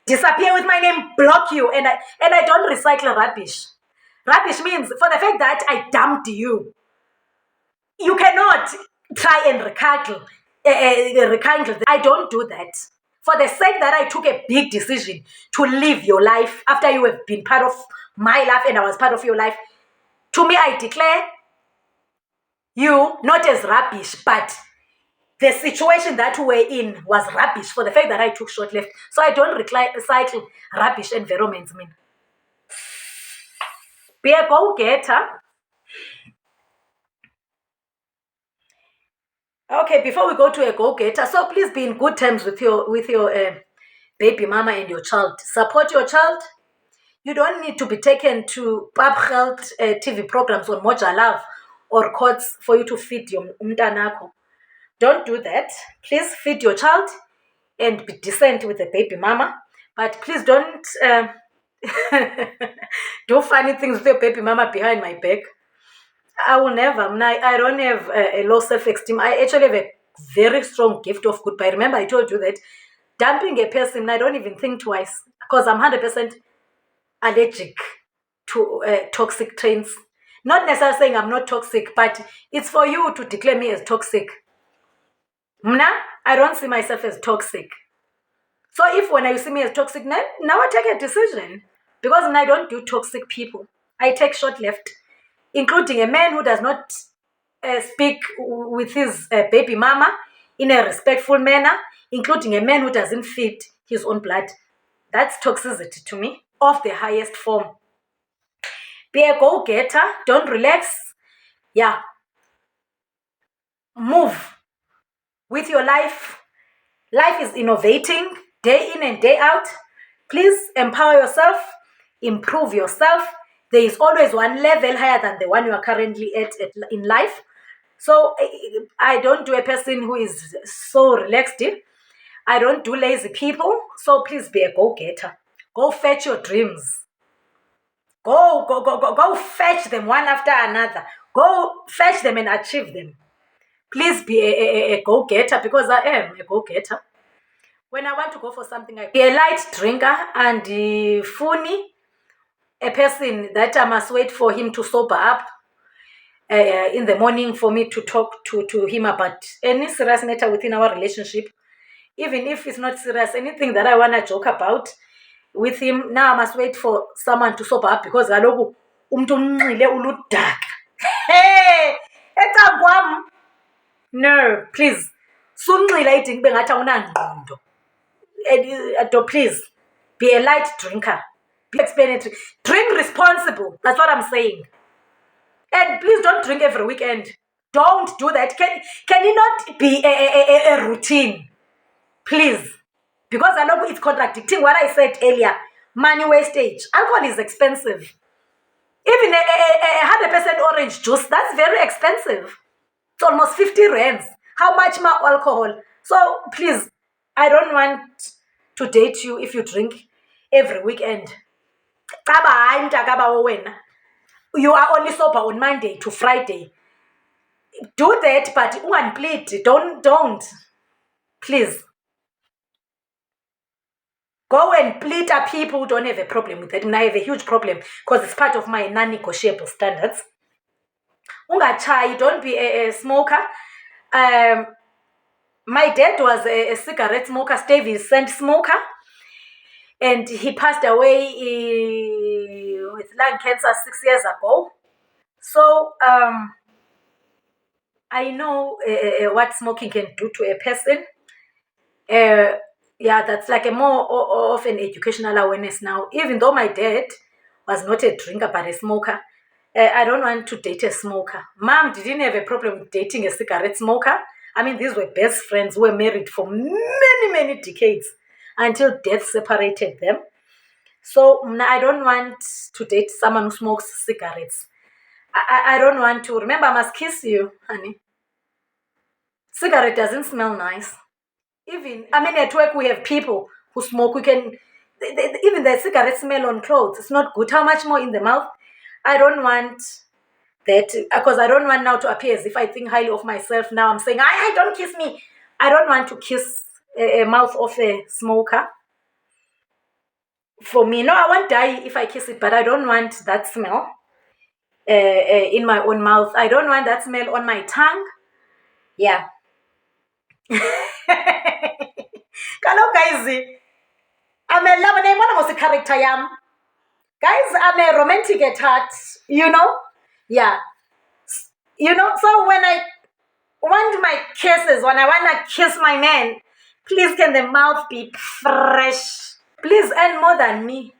Disappear with my name, block you, and I don't recycle rubbish. Rubbish means for the fact that I dumped you. You cannot try and rekindle. I don't do that. For the sake that I took a big decision to live your life after you have been part of my life and I was part of your life, to me I declare you not as rubbish, but the situation that we were in was rubbish for the fact that I took short left. So I don't recycle rubbish environments, mean. Be a go-getter. Okay, before we go to a go-getter, so please be in good terms with your baby mama and your child. Support your child. You don't need to be taken to pub health TV programs on Moja Love or courts for you to feed your umtanako. Don't do that. Please feed your child and be decent with the baby mama. But please don't do funny things with your baby mama behind my back. I will never. I don't have a low self-esteem. I actually have a very strong gift of goodbye. Remember, I told you that dumping a person, I don't even think twice because I'm 100% allergic to toxic traits. Not necessarily saying I'm not toxic, but it's for you to declare me as toxic. Mna, I don't see myself as toxic. So if when you see me as toxic, now I take a decision. Because I don't do toxic people. I take short left. Including a man who does not speak with his baby mama in a respectful manner. Including a man who doesn't feed his own blood. That's toxicity to me. Of the highest form. Be a go-getter. Don't relax. Yeah. Move. With your life. Life is innovating day in and day out. Please empower yourself, improve yourself. There is always one level higher than the one you are currently at in life. So I don't do a person who is so relaxed. I don't do lazy people. So please be a go-getter. Go fetch your dreams. Go fetch them one after another. Go fetch them and achieve them. Please be a go-getter because I am a go-getter. When I want to go for something, I be a light drinker and funny, a person that I must wait for him to sober up in the morning for me to talk to him about any serious matter within our relationship. Even if it's not serious, anything that I want to joke about with him, now I must wait for someone to sober up because kaloku umntu unxile uludaka. Hey, etagwam. No, please. Sunxila idinga ube ngathi awunangqondo. Please, be a light drinker. Be explanatory. Drink responsible. That's what I'm saying. And please don't drink every weekend. Don't do that. Can it not be a routine? Please. Because I know it's contradicting what I said earlier. Money wastage. Alcohol is expensive. Even a 100% orange juice, that's very expensive. It's almost 50 rands. How much more alcohol? So please, I don't want to date you if you drink every weekend. You are only sober on Monday to Friday. Do that, but unplead. Don't. Please. Go and plead at people who don't have a problem with it. And I have a huge problem because it's part of my non-negotiable standards. Ungachayi, don't be a smoker. My dad was a cigarette smoker, Stevie scent smoker. And he passed away with lung cancer 6 years ago. So I know what smoking can do to a person. Yeah, that's like a more of an educational awareness now. Even though my dad was not a drinker but a smoker, I don't want to date a smoker. Mom didn't have a problem with dating a cigarette smoker. I mean, these were best friends who were married for many, many decades until death separated them. So I don't want to date someone who smokes cigarettes. I don't want to. Remember, I must kiss you, honey. Cigarette doesn't smell nice. Even, I mean, at work we have people who smoke. We can, even the cigarette smell on clothes. It's not good. How much more in the mouth? I don't want that because I don't want now to appear as if I think highly of myself. Now I'm saying, I don't kiss me. I don't want to kiss a mouth of a smoker. For me, no, I won't die if I kiss it, but I don't want that smell in my own mouth. I don't want that smell on my tongue. Yeah. Hello, guys. I'm a lover. I'm almost a character. Guys, I'm a romantic at heart. You know? Yeah. You know, so when I want my kisses, when I want to kiss my man, please can the mouth be fresh? Please earn more than me.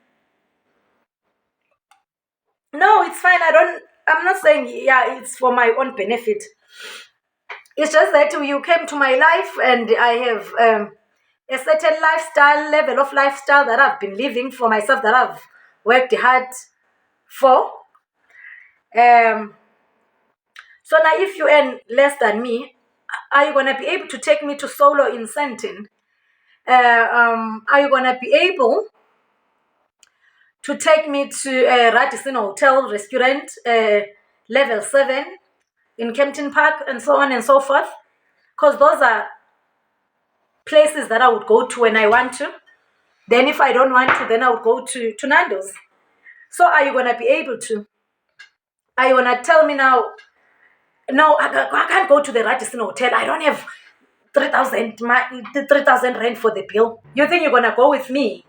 No, it's fine. I'm not saying, yeah, it's for my own benefit. It's just that you came to my life and I have a certain level of lifestyle that I've been living for myself, that I've worked hard for. So now if you earn less than me, are you going to be able to take me to solo in Sentin? Are you going to be able to take me to a Radisson Hotel restaurant, level 7 in Kempton Park, and so on and so forth? Because those are places that I would go to when I want to. Then if I don't want to, then I would go to Nando's. So are you going to be able to? Are you going to tell me now, no, I can't go to the Radisson Hotel. I don't have 3,000 rand for the bill. You think you're going to go with me?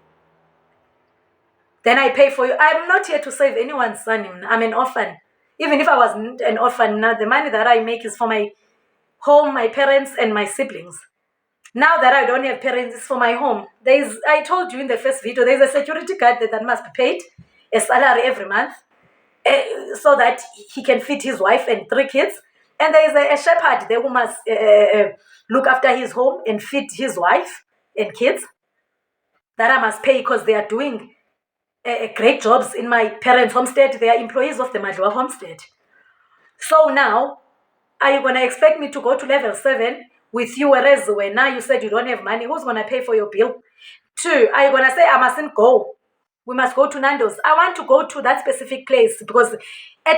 Then I pay for you. I'm not here to save anyone's son. I'm an orphan. Even if I wasn't an orphan, now the money that I make is for my home, my parents, and my siblings. Now that I don't have parents, it's for my home. I told you in the first video, there's a security guard that must be paid a salary every month so that he can feed his wife and 3 kids. And there's a shepherd there who must look after his home and feed his wife and kids. That I must pay because they are doing great jobs in my parents' homestead. They are employees of the Madua homestead. So now, are you going to expect me to go to level 7 with you, whereas when now you said you don't have money? Who's going to pay for your bill? 2, are you going to say I mustn't go? We must go to Nando's. I want to go to that specific place because at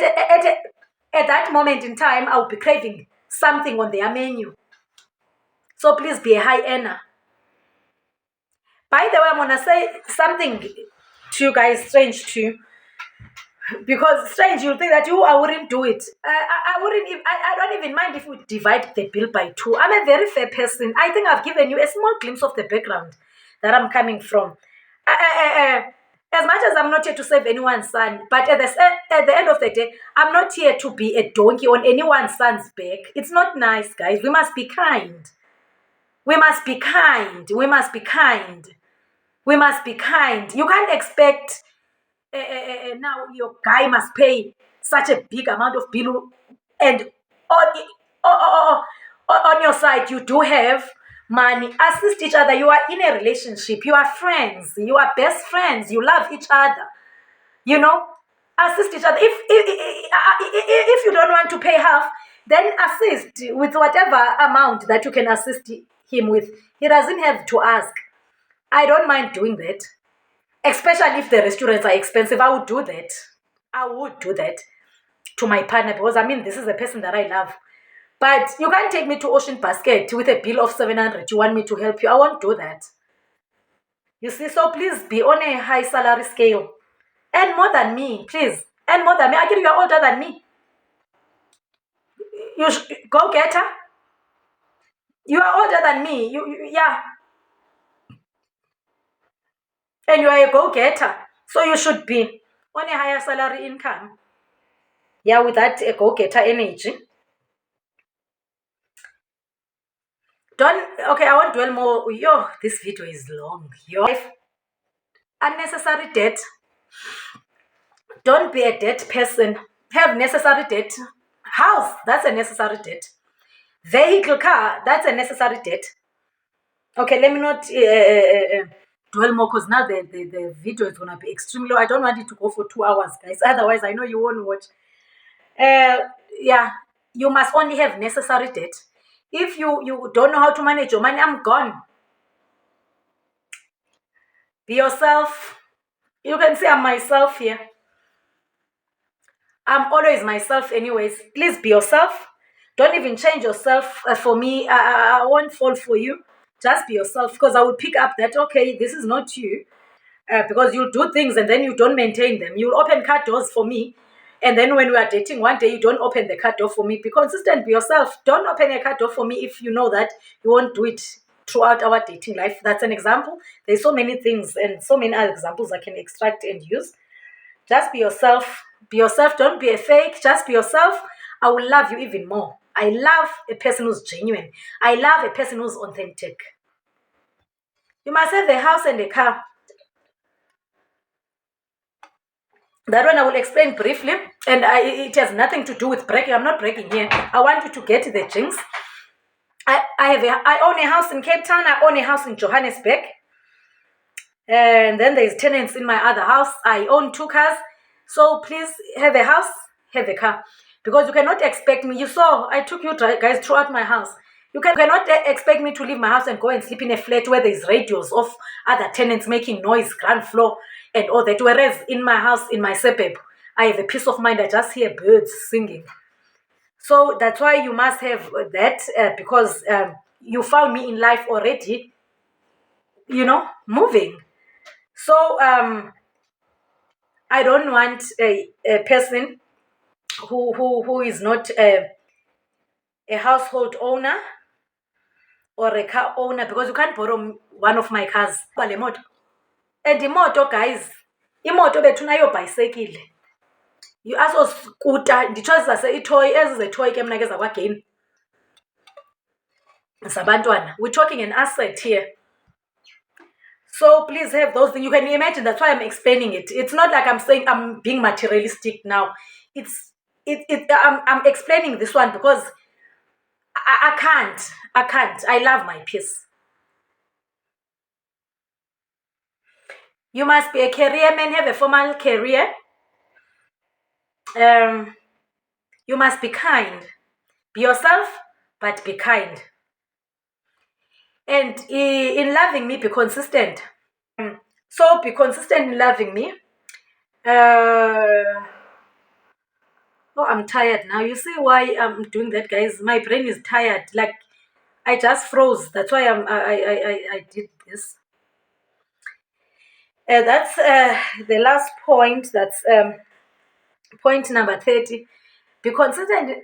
that moment in time, I'll be craving something on their menu. So please be a high earner. By the way, I'm going to say something to you guys strange too. Because strange, you'll think that I wouldn't do it. I wouldn't. I don't even mind if we divide the bill by 2. I'm a very fair person. I think I've given you a small glimpse of the background that I'm coming from. As much as I'm not here to save anyone's son, but at the end of the day, I'm not here to be a donkey on anyone's son's back. It's not nice, guys. We must be kind. We must be kind. We must be kind. We must be kind. You can't expect now your guy must pay such a big amount of bill, and on your side you do have money. Assist each other. You are in a relationship. You are friends. You are best friends. You love each other. You know, assist each other. If you don't want to pay half, then assist with whatever amount that you can assist him with. He doesn't have to ask. I don't mind doing that, especially if the restaurants are expensive. I would do that. I would do that to my partner because I mean, this is the person that I love. But you can't take me to Ocean Basket with a bill of 700. You want me to help you? I won't do that. You see, so please be on a high salary scale. Earn more than me, please. Earn more than me. I get you are older than me. You go get her. You are older than me. Yeah. And you are a go-getter. So you should be on a higher salary income. Yeah, with that go-getter energy. I won't dwell more. This video is long. Your life, unnecessary debt. Don't be a debt person. Have necessary debt. House, that's a necessary debt. Vehicle, car, that's a necessary debt. Okay, let me not dwell more because now the video is going to be extremely low. I don't want it to go for 2 hours, guys. Otherwise, I know you won't watch. Yeah, you must only have necessary debt. If you don't know how to manage your money, I'm gone. Be yourself. You can see I'm myself here. I'm always myself anyways. Please be yourself. Don't even change yourself for me. I won't fall for you. Just be yourself because I will pick up that, okay, this is not you. Because you'll do things and then you don't maintain them. You'll open car doors for me. And then when we are dating one day, you don't open the car door for me. Be consistent, be yourself. Don't open a car door for me if you know that you won't do it throughout our dating life. That's an example. There's so many things and so many other examples I can extract and use. Just be yourself. Be yourself. Don't be a fake. Just be yourself. I will love you even more. I love a person who's genuine. I love a person who's authentic. You must have a house and a car. That one I will explain briefly, and it has nothing to do with bragging. I'm not bragging here. I want you to get the jinx. I own a house in Cape Town. I own a house in Johannesburg. And then there's tenants in my other house. I own 2 cars. So please have a house, have a car. Because you cannot expect me. You saw, I took you guys throughout my house. You cannot expect me to leave my house and go and sleep in a flat where there's radios of other tenants making noise, ground floor, and all that. Whereas in my house, in my suburb, I have a peace of mind. I just hear birds singing. So that's why you must have that because you found me in life already, moving. So I don't want a person who is not a household owner or a car owner because you can't borrow one of my cars. And imoto, guys, imoto bethu nayo bhayisekile. Aso skuta nditsho zase-itoy ezizetoy ke mna ke zakwageni zabantwana. We're talking an asset here. So please have those things. You can imagine that's why I'm explaining it. It's not like I'm saying I'm being materialistic now. I'm explaining this one because I can't. I love my peace. You must be a career man, have a formal career. You must be kind. Be yourself, but be kind. And in loving me, be consistent. So be consistent in loving me. I'm tired now. You see why I'm doing that, guys? My brain is tired. Like I just froze. That's why I did this. That's the last point. That's point number 30. Be consistent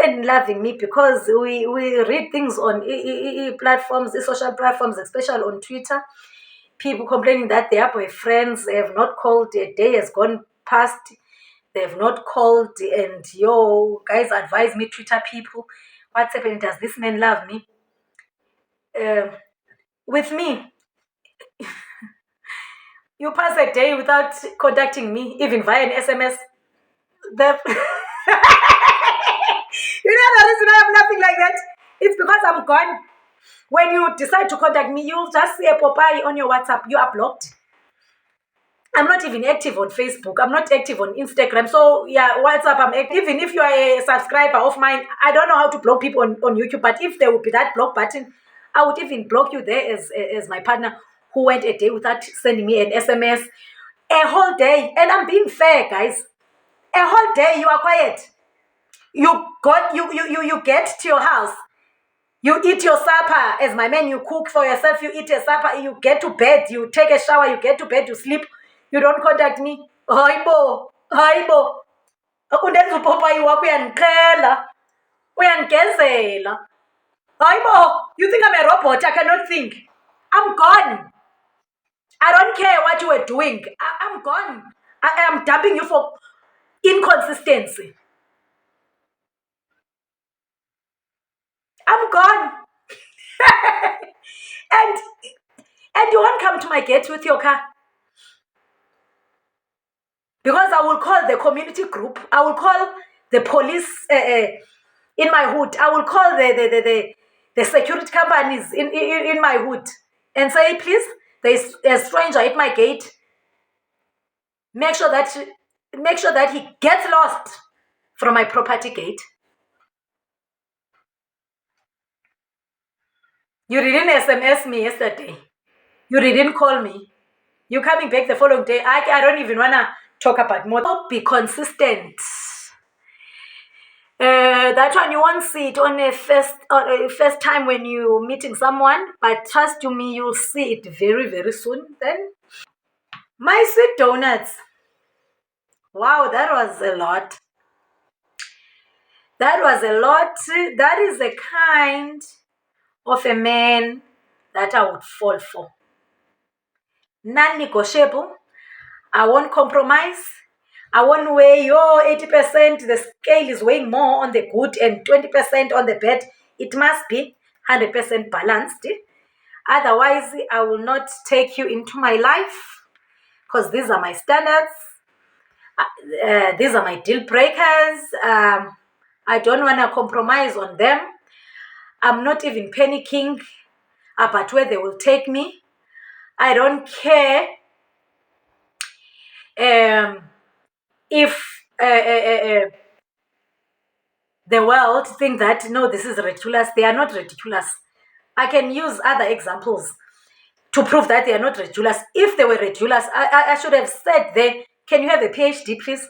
in loving me because we read things on platforms, social platforms, especially on Twitter. People complaining that their boyfriends have not called, a day has gone past, they have not called, and guys advise me, Twitter people, what's happening? Does this man love me? With me, you pass a day without contacting me, even via an SMS. The the reason I'm laughing like that? It's because I'm gone. When you decide to contact me, you'll just see a Popeye on your WhatsApp. You are blocked. I'm not even active on Facebook. I'm not active on Instagram. So yeah, WhatsApp, I'm active. Even if you are a subscriber of mine, I don't know how to block people on YouTube, but if there would be that block button, I would even block you there as my partner who went a day without sending me an SMS. A whole day. And I'm being fair, guys. A whole day you are quiet. You get to your house. You eat your supper. As my man, you cook for yourself. You eat your supper. You get to bed. You take a shower. You get to bed. You sleep. You don't contact me. Hayibo. Undenza upopayi wakho uyandiqhela. Uyandigezela. Hayibo. You think I'm a robot? I cannot think. I'm gone. I don't care what you were doing. I'm gone. I am dumping you for inconsistency. I'm gone. and you won't come to my gate with your car. Because I will call the community group. I will call the police in my hood. I will call the security companies in my hood and say, please, there's a stranger at my gate. Make sure that he gets lost from my property gate. You didn't SMS me yesterday. You didn't call me. You're coming back the following day. I don't even want to talk about more. Be consistent. That one you won't see it on a first time when you're meeting someone, but trust you me, you'll see it very, very soon. Then my sweet donuts. Wow, that was a lot. That was a lot. That is the kind of a man that I would fall for. Non-negotiable. I won't compromise. I won't weigh your 80%. The scale is weighing more on the good and 20% on the bad. It must be 100% balanced. Otherwise, I will not take you into my life because these are my standards. These are my deal breakers. I don't want to compromise on them. I'm not even panicking about where they will take me. I don't care if the world think that, no, this is ridiculous. They are not ridiculous. I can use other examples to prove that they are not ridiculous. If they were ridiculous, I should have said there, can you have a PhD, please?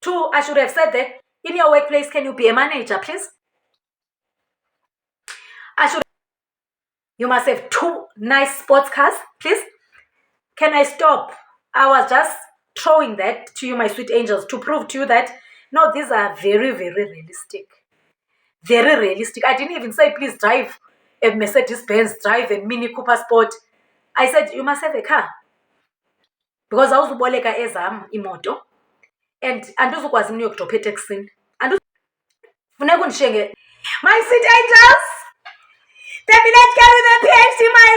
2, I should have said that in your workplace, can you be a manager, please? You must have 2 nice sports cars, please. Can I stop? I was just throwing that to you, my sweet angels, to prove to you that, no, these are very, very realistic. Very realistic. I didn't even say, please drive a Mercedes-Benz, drive a Mini Cooper Sport. I said, you must have a car. Because I was awuzuboleka ezam imoto. And andizukwazi mna uyokudropha eteksini. Funeka undishiye my sweet angels. The village girl with a PhD, my